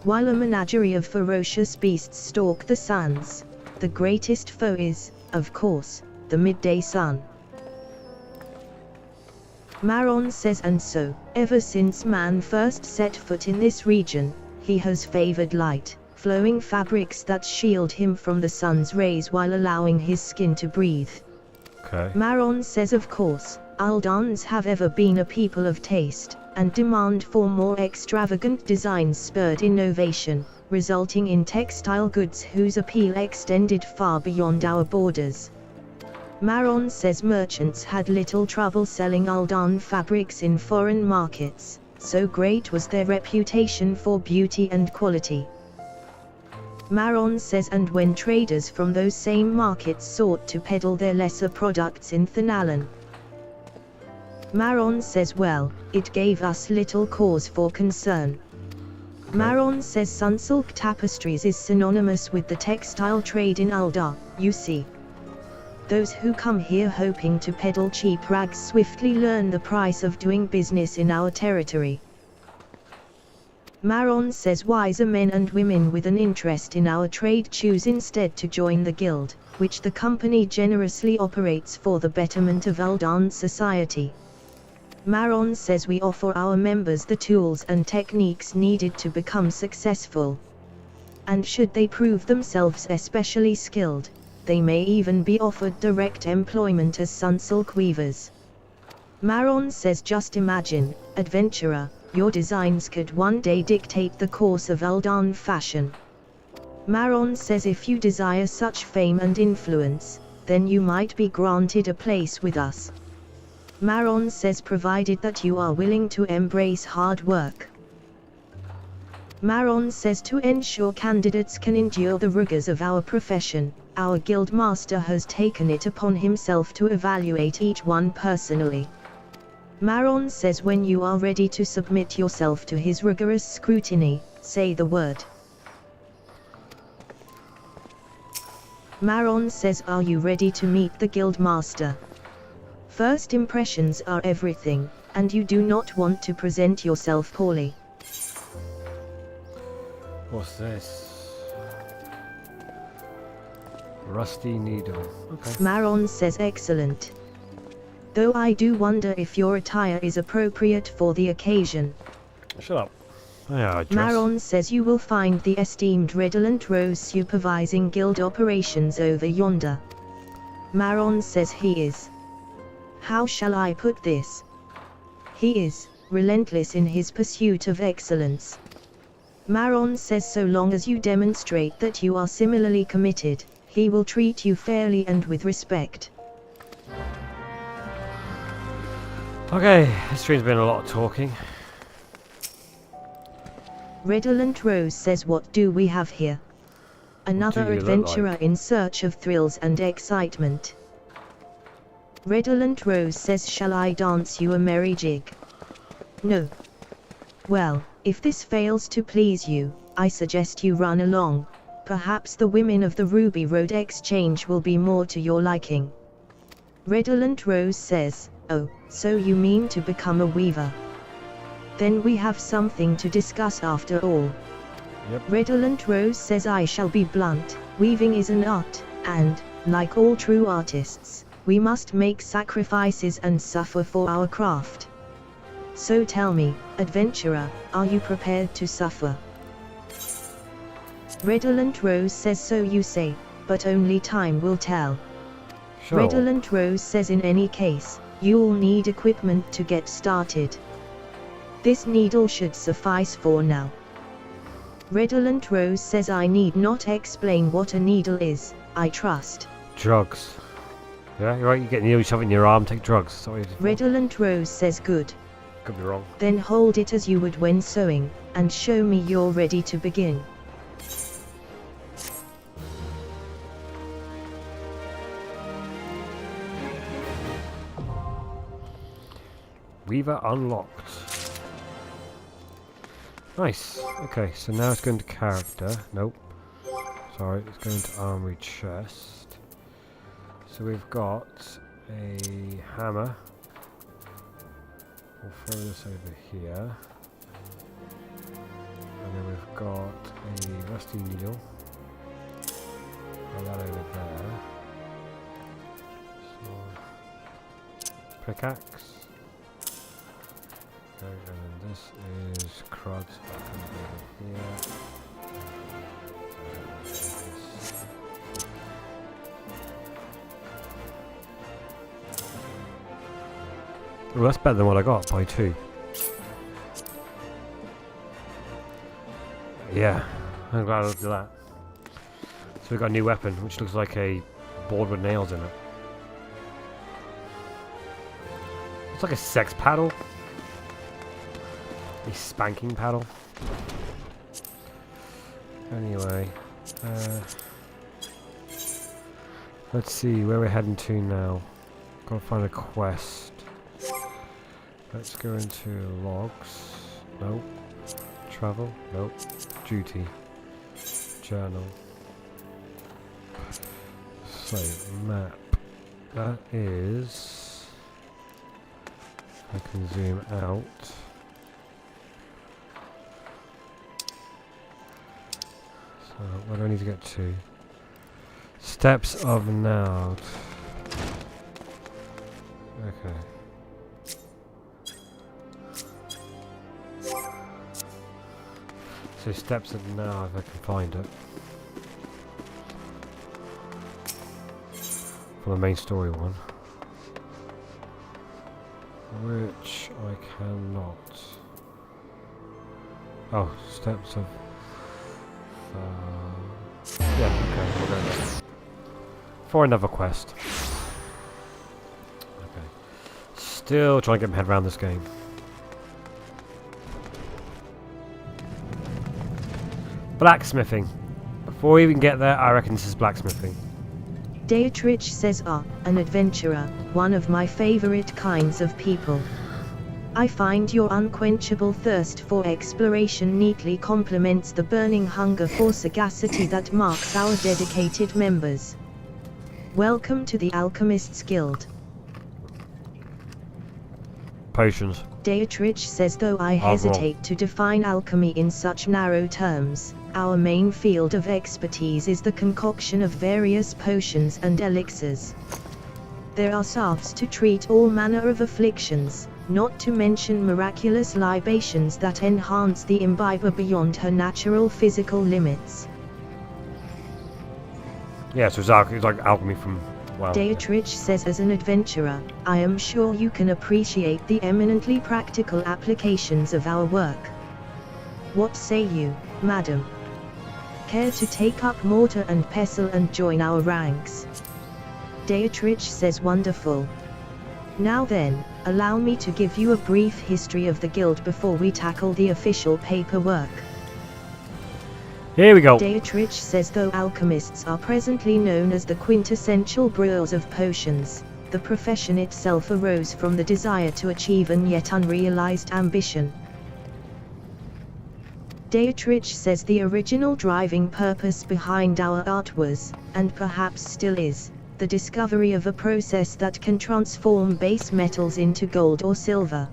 [SPEAKER 2] While a menagerie of ferocious beasts stalk the suns, the greatest foe is, of course, the midday sun. Maron says, and so, ever since man first set foot in this region, he has favored light, flowing fabrics that shield him from the sun's rays while allowing his skin to breathe.
[SPEAKER 1] Okay.
[SPEAKER 2] Maron says, of course, Aldans have ever been a people of taste, and demand for more extravagant designs spurred innovation, resulting in textile goods whose appeal extended far beyond our borders. Maron says merchants had little trouble selling Aldan fabrics in foreign markets, so great was their reputation for beauty and quality. Maron says, and when traders from those same markets sought to peddle their lesser products in Thanalan, Maron says, well, it gave us little cause for concern. Maron says Sunsilk Tapestries is synonymous with the textile trade in Aldar, you see. Those who come here hoping to peddle cheap rags swiftly learn the price of doing business in our territory. Maron says wiser men and women with an interest in our trade choose instead to join the guild, which the company generously operates for the betterment of Aldan society. Maron says we offer our members the tools and techniques needed to become successful. And should they prove themselves especially skilled, they may even be offered direct employment as sunsilk weavers. Maron says, just imagine, adventurer, your designs could one day dictate the course of Aldan fashion. Maron says, if you desire such fame and influence, then you might be granted a place with us. Maron says, provided that you are willing to embrace hard work. Maron says, to ensure candidates can endure the rigors of our profession, our guild master has taken it upon himself to evaluate each one personally. Maron says, when you are ready to submit yourself to his rigorous scrutiny, say the word. Maron says, are you ready to meet the guild master? First impressions are everything, and you do not want to present yourself poorly.
[SPEAKER 1] What's this? Rusty needle. Okay.
[SPEAKER 2] Maron says, excellent. Though I do wonder if your attire is appropriate for the occasion.
[SPEAKER 1] Shut up. Yeah, I dress.
[SPEAKER 2] Maron says, you will find the esteemed Redolent Rose supervising guild operations over yonder. Maron says he is. How shall I put this? He is relentless in his pursuit of excellence. Maron says, so long as you demonstrate that you are similarly committed, he will treat you fairly and with respect.
[SPEAKER 1] Okay, this stream's been a lot of talking.
[SPEAKER 2] Redolent Rose says, what do we have here? Another
[SPEAKER 1] you look
[SPEAKER 2] adventurer
[SPEAKER 1] like?
[SPEAKER 2] in search of thrills and excitement. Redolent Rose says, shall I dance you a merry jig? No. Well, if this fails to please you, I suggest you run along. Perhaps the women of the Ruby Road Exchange will be more to your liking. Redolent Rose says, oh, so you mean to become a weaver? Then we have something to discuss after all.
[SPEAKER 1] Yep.
[SPEAKER 2] Redolent Rose says, I shall be blunt, weaving is an art, and, like all true artists, we must make sacrifices and suffer for our craft. So tell me, adventurer, are you prepared to suffer? Redolent Rose says, so you say, but only time will tell.
[SPEAKER 1] Sure.
[SPEAKER 2] Redolent Rose says, in any case, you'll need equipment to get started. This needle should suffice for now. Redolent Rose says, I need not explain what a needle is, I trust.
[SPEAKER 1] Drugs. Yeah, you're right, you get needle, you shove it in your arm, take drugs. Sorry.
[SPEAKER 2] Redolent Rose says, good.
[SPEAKER 1] Could be wrong.
[SPEAKER 2] Then hold it as you would when sewing, and show me you're ready to begin.
[SPEAKER 1] Weaver unlocked. Nice. Okay, so now it's going to character. Nope. Sorry, it's going to armory chest. So we've got a hammer. We'll throw this over here. And then we've got a rusty needle. Throw that over there. So, pickaxe. Okay, and then this is crud. That comes over here. Well, that's better than what I got by 2. Yeah, I'm glad I looked at that. So we've got a new weapon, which looks like a board with nails in it. It's like a sex paddle. A spanking paddle. Anyway, let's see where we're heading to now. Gotta find a quest. Let's go into logs. Nope. Travel. Nope. Duty. Journal. So, map. That is... I can zoom out. So, where do I need to get to? Steps of Nard. Okay. So steps of Nard, if I can find it. For the main story one. Which I cannot. Oh, steps of... yeah, okay, we'll go there. For another quest. Okay. Still trying to get my head around this game. Blacksmithing. Before we even get there, I reckon this is blacksmithing.
[SPEAKER 2] Dietrich says, an adventurer, one of my favorite kinds of people. I find your unquenchable thirst for exploration neatly complements the burning hunger for sagacity that marks our dedicated members. Welcome to the Alchemists Guild.
[SPEAKER 1] Potions.
[SPEAKER 2] Dietrich says, though I hesitate to define alchemy in such narrow terms, our main field of expertise is the concoction of various potions and elixirs. There are salves to treat all manner of afflictions, not to mention miraculous libations that enhance the imbiber beyond her natural physical limits.
[SPEAKER 1] Yeah, so it's like alchemy from... Wow.
[SPEAKER 2] Dietrich says, as an adventurer, I am sure you can appreciate the eminently practical applications of our work. What say you, madam? Care to take up mortar and pestle and join our ranks? Dietrich says, wonderful. Now then, allow me to give you a brief history of the guild before we tackle the official paperwork.
[SPEAKER 1] Here we go.
[SPEAKER 2] Dietrich says, though alchemists are presently known as the quintessential brewers of potions, the profession itself arose from the desire to achieve an yet unrealized ambition. Dietrich says the original driving purpose behind our art was, and perhaps still is, the discovery of a process that can transform base metals into gold or silver.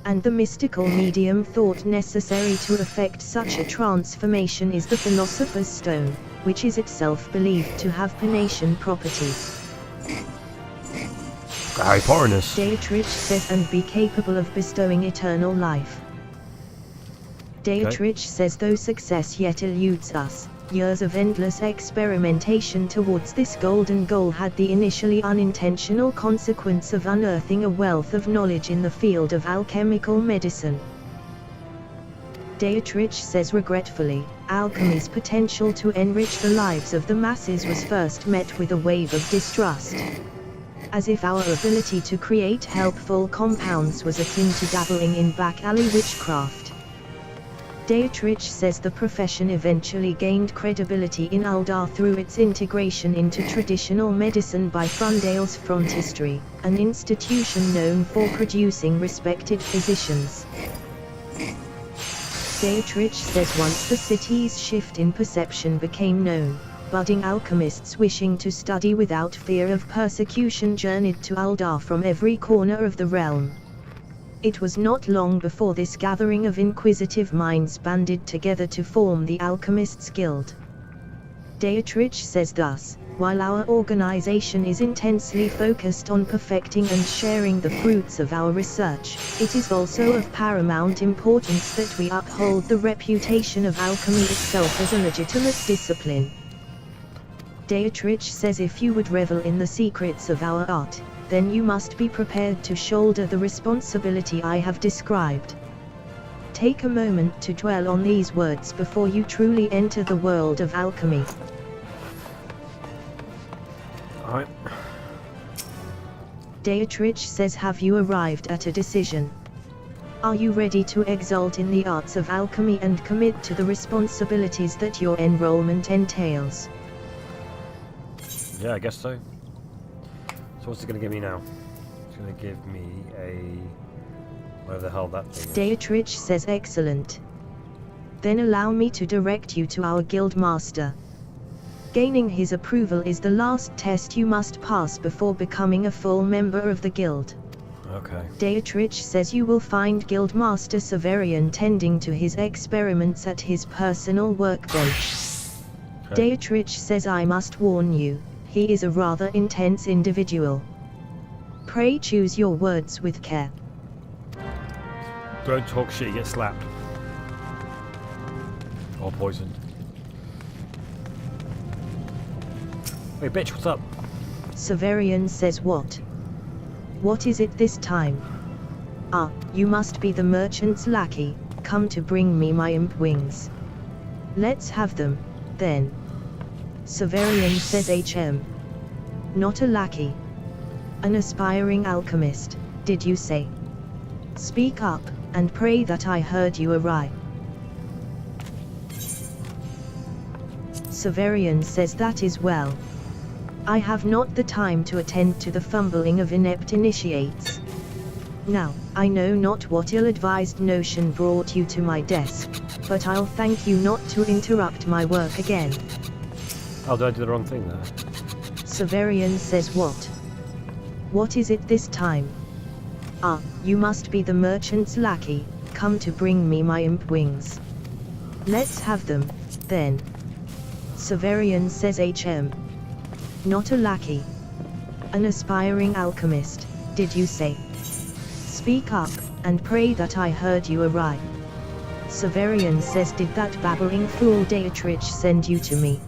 [SPEAKER 2] And the mystical medium thought necessary to effect such a transformation is the Philosopher's Stone, which is itself believed to have penation properties.
[SPEAKER 1] Harry Potterness.
[SPEAKER 2] Dietrich says, and be capable of bestowing eternal life. Dietrich says, though success yet eludes us, years of endless experimentation towards this golden goal had the initially unintentional consequence of unearthing a wealth of knowledge in the field of alchemical medicine. Dietrich says, regretfully, alchemy's potential to enrich the lives of the masses was first met with a wave of distrust. as if our ability to create helpful compounds was akin to dabbling in back-alley witchcraft. Dietrich says the profession eventually gained credibility in Uldar through its integration into traditional medicine by Frundale's Frontistery, an institution known for producing respected physicians. Dietrich says once the city's shift in perception became known, budding alchemists wishing to study without fear of persecution journeyed to Uldar from every corner of the realm. It was not long before this gathering of inquisitive minds banded together to form the Alchemists Guild. Dietrich says thus, while our organization is intensely focused on perfecting and sharing the fruits of our research, it is also of paramount importance that we uphold the reputation of alchemy itself as a legitimate discipline. Dietrich says if you would revel in the secrets of our art, then you must be prepared to shoulder the responsibility I have described. Take a moment to dwell on these words before you truly enter the world of alchemy.
[SPEAKER 1] Alright.
[SPEAKER 2] Dietrich says, have you arrived at a decision? Are you ready to exalt in the arts of alchemy and commit to the responsibilities that your enrollment entails?
[SPEAKER 1] Yeah, I guess so. So what's it going to give me now? It's going to give me a... whatever the hell that thing is.
[SPEAKER 2] Dietrich says excellent. Then allow me to direct you to our guild master. Gaining his approval is the last test you must pass before becoming a full member of the guild.
[SPEAKER 1] Okay.
[SPEAKER 2] Dietrich says you will find Guildmaster Severian tending to his experiments at his personal workbench.
[SPEAKER 1] Okay.
[SPEAKER 2] Dietrich says I must warn you, he is a rather intense individual. Pray choose your words with care.
[SPEAKER 1] Don't talk shit, you get slapped. Or poisoned. Hey bitch, what's up?
[SPEAKER 2] Severian says what? What is it this time? Ah, you must be the merchant's lackey, come to bring me my imp wings. Let's have them, then. Severian says HM. Not a lackey. An aspiring alchemist, did you say? Speak up, and pray that I heard you aright. Severian says that is well. I have not the time to attend to the fumbling of inept initiates. Now, I know not what ill-advised notion brought you to my desk, but I'll thank you not to interrupt my work again.
[SPEAKER 1] Oh, did I do the wrong thing there?
[SPEAKER 2] Severian says what? What is it this time? Ah, you must be the merchant's lackey, come to bring me my imp wings. Let's have them, then. Severian says HM. Not a lackey. An aspiring alchemist, did you say? Speak up, and pray that I heard you aright. Severian says did that babbling fool Dietrich send you to me?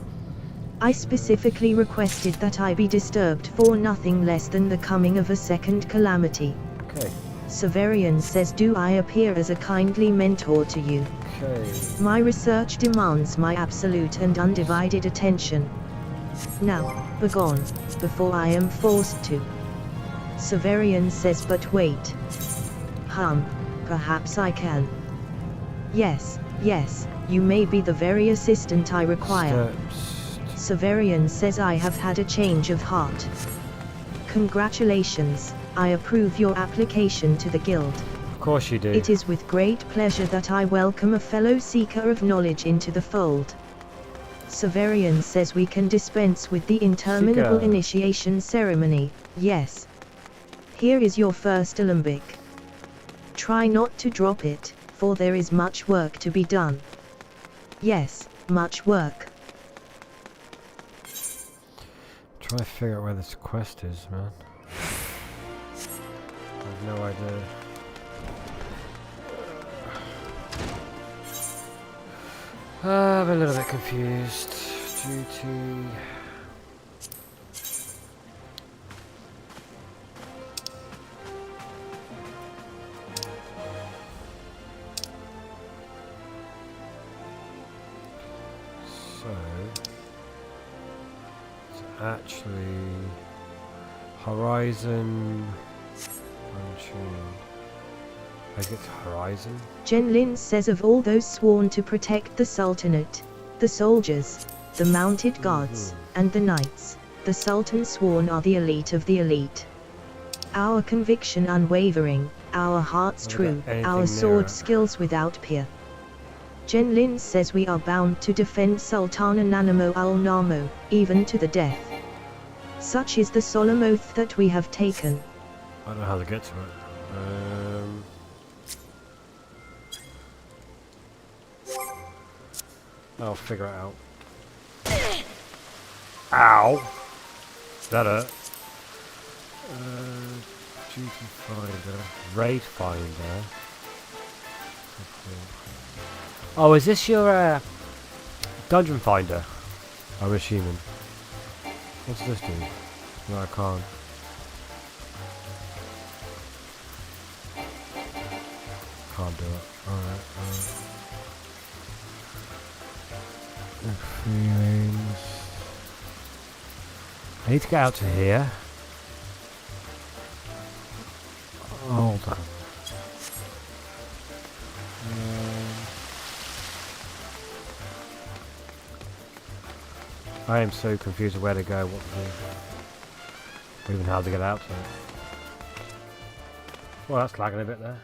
[SPEAKER 2] I specifically requested that I be disturbed for nothing less than the coming of a second calamity.
[SPEAKER 1] Okay.
[SPEAKER 2] Severian says do I appear as a kindly mentor to you?
[SPEAKER 1] Okay.
[SPEAKER 2] My research demands my absolute and undivided attention. Now, begone, before I am forced to. Severian says but wait. Perhaps I can. Yes, you may be the very assistant I require. Severian says I have had a change of heart. Congratulations, I approve your application to the guild.
[SPEAKER 1] Of course you do.
[SPEAKER 2] It is with great pleasure that I welcome a fellow seeker of knowledge into the fold. Severian says we can dispense with the interminable initiation ceremony, yes. Here is your first alembic. Try not to drop it, for there is much work to be done. Yes, much work.
[SPEAKER 1] Try to figure out where this quest is, man. I have no idea. I'm a little bit confused. Duty. So it's actually Horizon. Untuned. I get to Horizon.
[SPEAKER 2] Genlin says of all those sworn to protect the Sultanate, the soldiers, the mounted guards, and the knights, the Sultan sworn are the elite of the elite. Our conviction unwavering, our hearts true, our sword skills without peer. Genlin says we are bound to defend Sultana Nanamo al-Namo, even to the death. Such is the solemn oath that we have taken.
[SPEAKER 1] I don't know how to get to it. I'll figure it out. Ow! Is that it? Duty finder. Raid finder. Oh, is this your dungeon finder? I'm assuming. What's this do? No, I can't. Can't do it. Alright. Feelings. I need to get out to here. Hold on. I am so confused of where to go, what to do. Even how to get out to it. Well, that's lagging a bit there.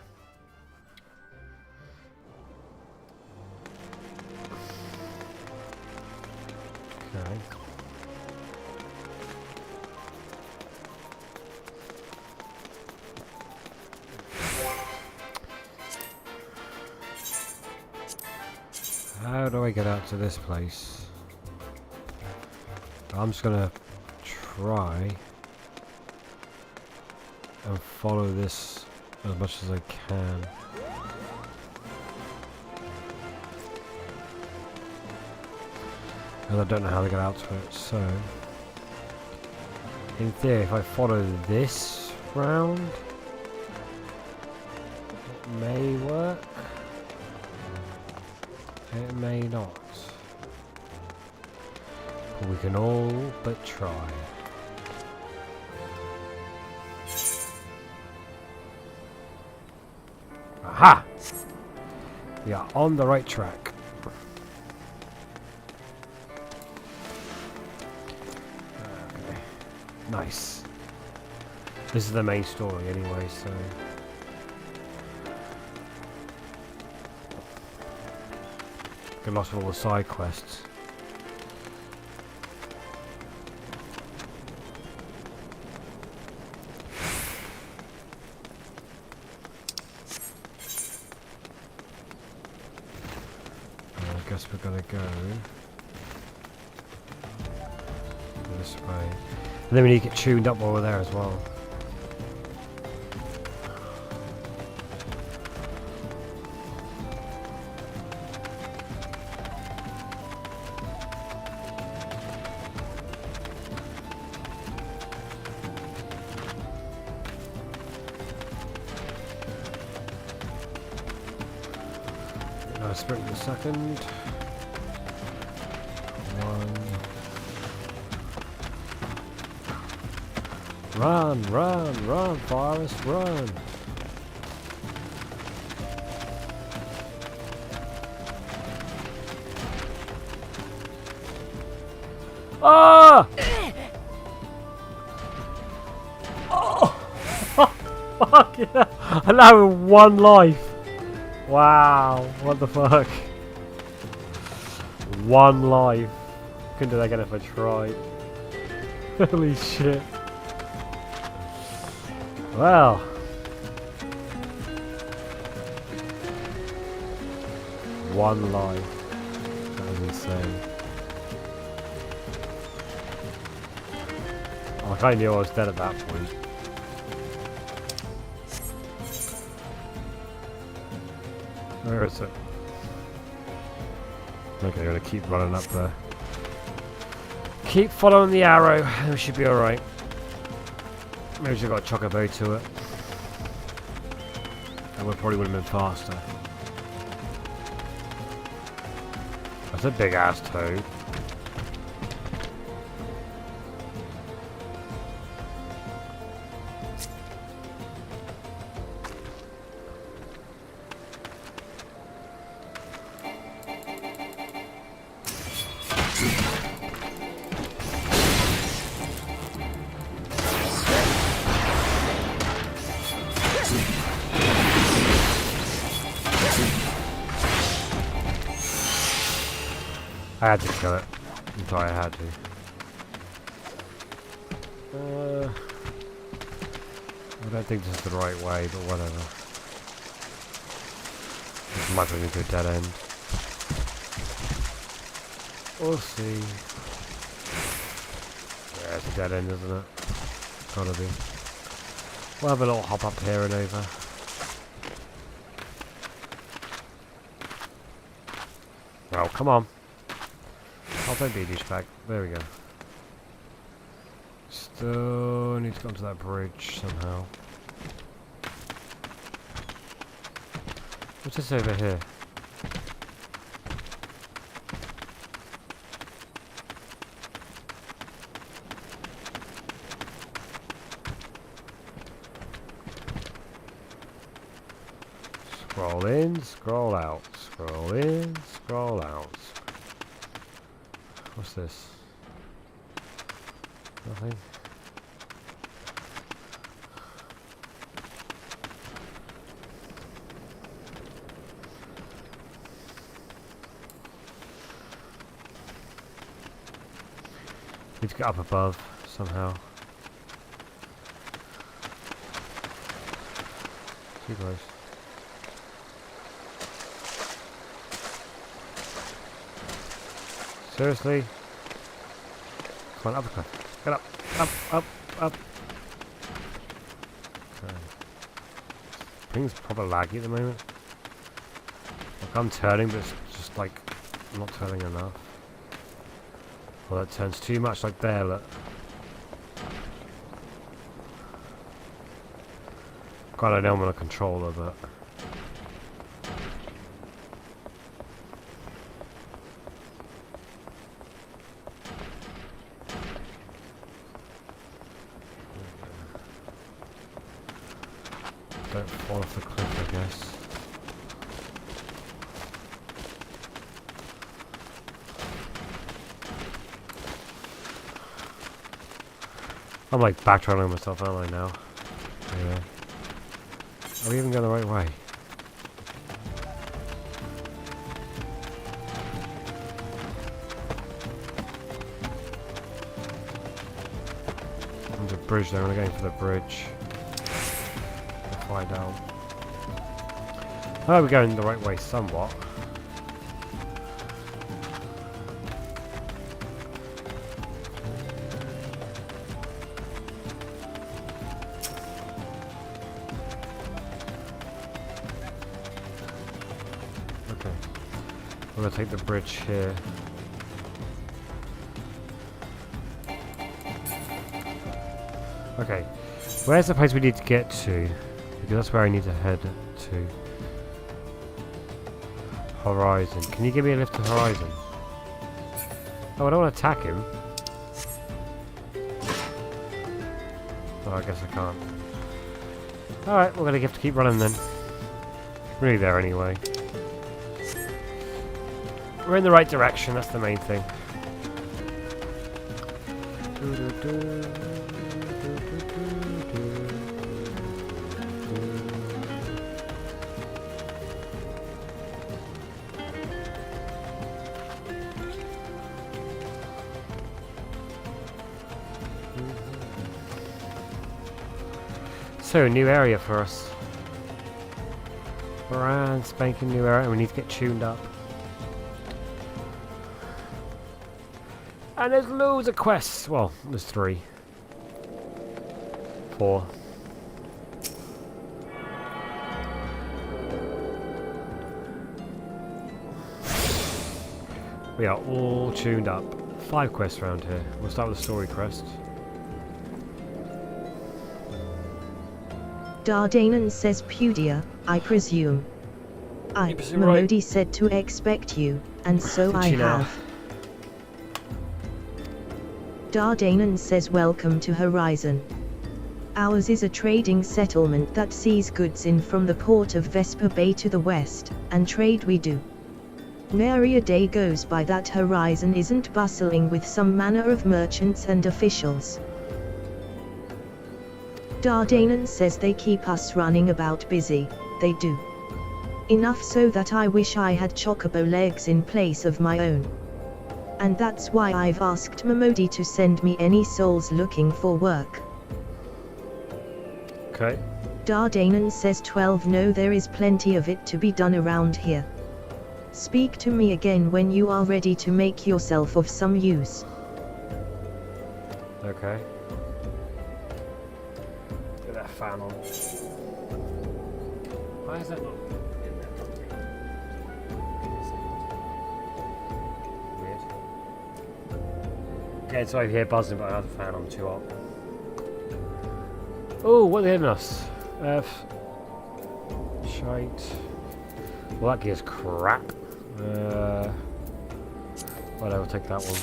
[SPEAKER 1] Okay. How do I get out to this place? I'm just gonna try and follow this as much as I can. And I don't know how to get out to it, so in theory if I follow this round it may work. It may not. But we can all but try. Aha! We are on the right track. Okay. Nice. This is the main story anyway, so... Get lost with all the side quests. I guess we're gonna go this way. And then we need to get tuned up while we're there as well. Sprint in a second. Run, Forrest, run! Ah! Oh! Fuck yeah! I now have one life. Wow, what the fuck? One life. Couldn't do that again if I tried. Holy shit. Well. One life. That was insane. I kind of knew I was dead at that point. Where is it? Okay, I'm gonna keep running up there. Keep following the arrow, and we should be alright. Maybe we've got a chocobo to it. And we probably would have been faster. That's a big ass toad. I had to kill it. I'm sorry, I had to. I don't think this is the right way, but whatever. This might bring me to a dead end. We'll see. Yeah, it's a dead end, isn't it? Gotta be. We'll have a little hop up here and over. Oh, come on. Oh, don't be a douchebag. There we go. Still need to go onto that bridge somehow. What's this over here? Scroll in, scroll out, scroll in, scroll out. What's this? Nothing. Need to get up above somehow. Too close. Seriously? Come on, up the cliff. Get up. Up. Okay. Things proper laggy at the moment. Like I'm turning, but it's just like I'm not turning enough. Well, that turns too much like there, look. God, I know I'm on a controller, but... Don't fall off the cliff, I guess. I'm like backtrolling myself, aren't I now? Anyway. Are we even going the right way? There's a bridge there, I'm going for the bridge. We'll find out. Oh, we're going the right way somewhat. We're going to take the bridge here. Okay, where's the place we need to get to? Because that's where I need to head to. Horizon. Can you give me a lift to Horizon? Oh, I don't want to attack him. Oh, I guess I can't. Alright, we're going to have to keep running then. Really there anyway. We're in the right direction, that's the main thing. So, new area for us. Brand spanking new area, and we need to get tuned up. And there's loads of quests. Well, there's 3. 4. We are all tuned up. 5 quests around here. We'll start with the story quest.
[SPEAKER 2] Dardanan says Pudia, I presume. I,
[SPEAKER 1] Right.
[SPEAKER 2] Momodi said to expect you, and so I have. Dardanan says welcome to Horizon. Ours is a trading settlement that sees goods in from the port of Vesper Bay to the west, and trade we do. Nary a day goes by that Horizon isn't bustling with some manner of merchants and officials. Dardanan says they keep us running about busy, they do. Enough so that I wish I had chocobo legs in place of my own. and that's why I've asked Momodi to send me any souls looking for work.
[SPEAKER 1] Okay.
[SPEAKER 2] Dardanan says 12. No, there is plenty of it to be done around here. Speak to me again when you are ready to make yourself of some use.
[SPEAKER 1] Okay. Get that fan on. Why is that not in there properly? Weird. Okay, it's over here buzzing, but I have the fan on too hot. Oh, what are they giving us? Shite. Well, that gear's crap. Whatever, take that one.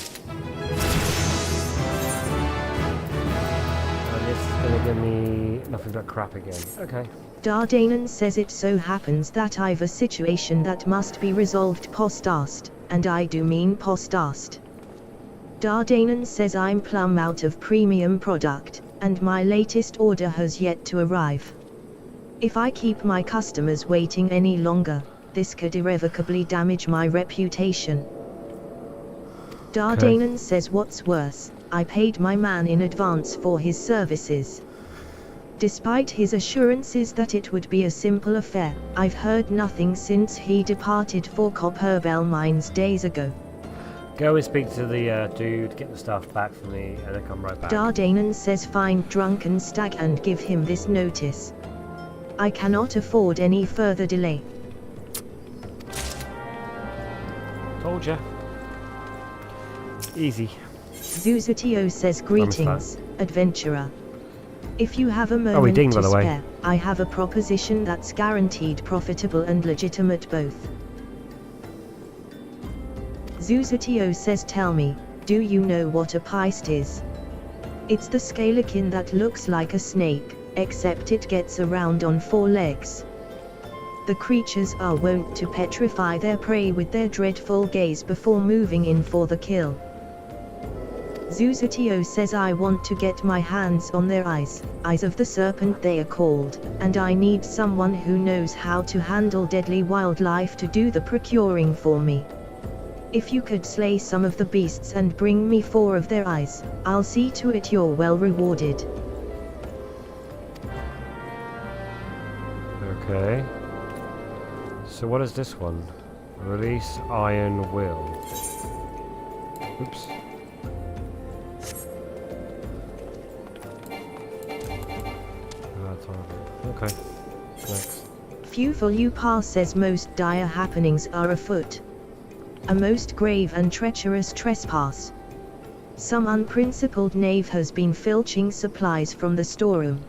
[SPEAKER 1] And this is gonna give me nothing but crap again. Okay.
[SPEAKER 2] Dardanan says it so happens that I've a situation that must be resolved postast, and I do mean postast. Dardanan says I'm plumb out of premium product, and my latest order has yet to arrive. If I keep my customers waiting any longer, this could irrevocably damage my reputation. Dardanan says what's worse, I paid my man in advance for his services. Despite his assurances that it would be a simple affair, I've heard nothing since he departed for Copperbell Mines days ago.
[SPEAKER 1] Go and speak to the dude, get the stuff back from me, and then come right back.
[SPEAKER 2] Dardanan says find drunken stag and give him this notice. I cannot afford any further delay.
[SPEAKER 1] Told ya. Easy.
[SPEAKER 2] Zuzatio says greetings, adventurer. If you have a moment
[SPEAKER 1] dinged,
[SPEAKER 2] to
[SPEAKER 1] by the way.
[SPEAKER 2] spare, I have a proposition that's guaranteed profitable and legitimate both. Zuzatio says tell me, do you know what a pyst is? It's the scalekin that looks like a snake, except it gets around on 4 legs. The creatures are wont to petrify their prey with their dreadful gaze before moving in for the kill. Zuzatio says I want to get my hands on their eyes of the serpent they are called, and I need someone who knows how to handle deadly wildlife to do the procuring for me. If you could slay some of the beasts and bring me 4 of their eyes, I'll see to it you're well rewarded.
[SPEAKER 1] Okay. So what is this one? Release Iron Will. Oops. Okay. Next.
[SPEAKER 2] Fufulupar says most dire happenings are afoot. A most grave and treacherous trespass. Some unprincipled knave has been filching supplies from the storeroom.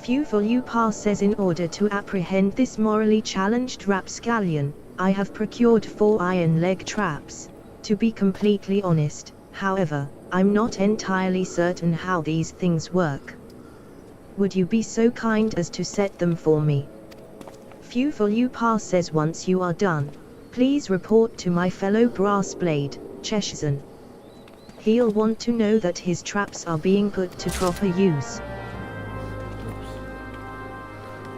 [SPEAKER 2] Fufulupar says in order to apprehend this morally challenged rapscallion, I have procured 4 iron leg traps. To be completely honest, however, I'm not entirely certain how these things work. Would you be so kind as to set them for me? Fufulupar says once you are done, please report to my fellow Brassblade, Cheshizan. He'll want to know that his traps are being put to proper use.
[SPEAKER 1] Oops.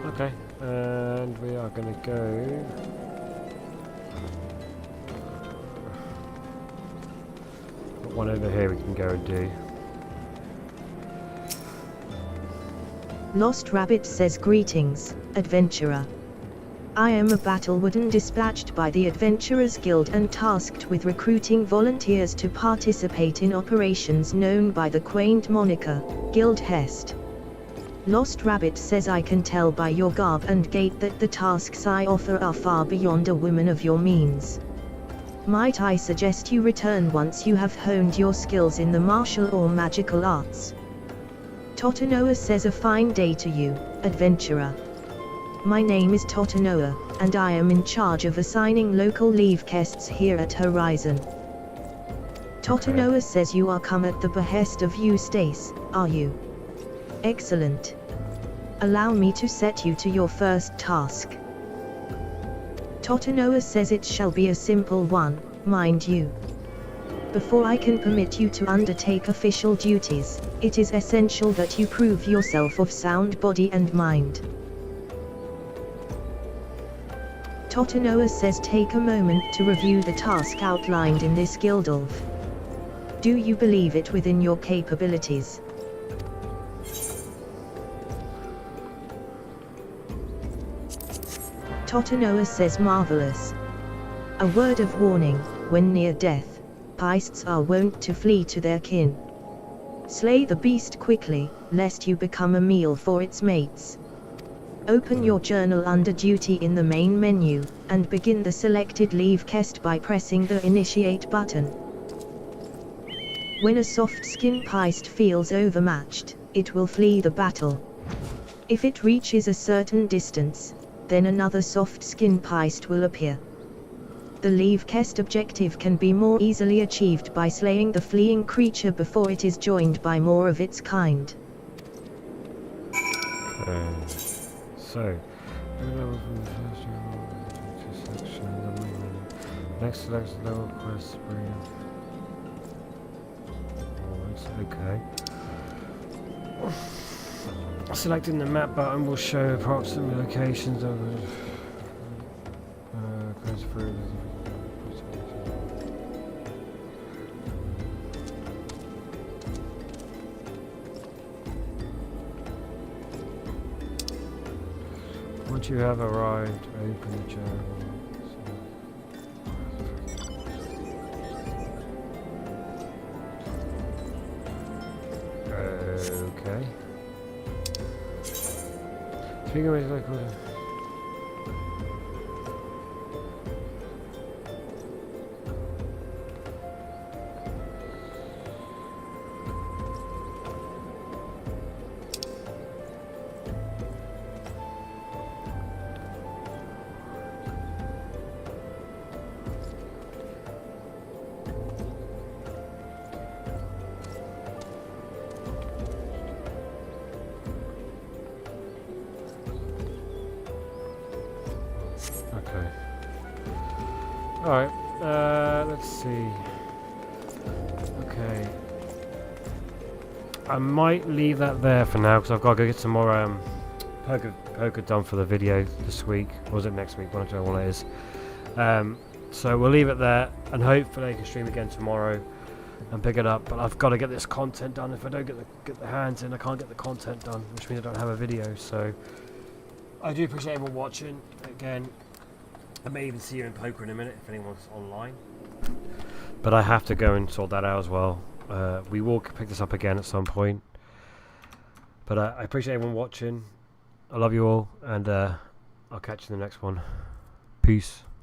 [SPEAKER 1] Okay, and we are going to go... Got one over here we can go and do.
[SPEAKER 2] Lost Rabbit says greetings, adventurer. I am a battlewarden dispatched by the Adventurers Guild and tasked with recruiting volunteers to participate in operations known by the quaint moniker, Guild Hest. Lost Rabbit says I can tell by your garb and gait that the tasks I offer are far beyond a woman of your means. Might I suggest you return once you have honed your skills in the martial or magical arts? Totanoa says a fine day to you, adventurer. My name is Totanoa, and I am in charge of assigning local leave quests here at Horizon. Totanoa says you are come at the behest of Eustace, are you? Excellent. Allow me to set you to your first task. Totanoa says it shall be a simple one, mind you. Before I can permit you to undertake official duties, it is essential that you prove yourself of sound body and mind. Totinoa says take a moment to review the task outlined in this Guildolf. Do you believe it within your capabilities? Totinoa says marvelous. A word of warning, when near death, beasts are wont to flee to their kin. Slay the beast quickly, lest you become a meal for its mates. Open your journal under duty in the main menu, and begin the selected leave quest by pressing the initiate button. When a soft skin beast feels overmatched, it will flee the battle. If it reaches a certain distance, then another soft skin beast will appear. The leave quest objective can be more easily achieved by slaying the fleeing creature before it is joined by more of its kind.
[SPEAKER 1] So, next select level quest spring. Okay. Selecting the map button will show approximate locations of quest through. Once you have arrived, open the journal. Okay. Speaking of like okay. Alright, let's see. Okay. I might leave that there for now because I've got to go get some more poker done for the video this week. Or was it next week? I don't know what it is. So we'll leave it there and hopefully I can stream again tomorrow and pick it up. But I've got to get this content done. If I don't get the hands in, I can't get the content done, which means I don't have a video. So I do appreciate everyone watching. Again, I may even see you in poker in a minute if anyone's online. But I have to go and sort that out as well. We will pick this up again at some point. But I appreciate everyone watching. I love you all, and I'll catch you in the next one. Peace.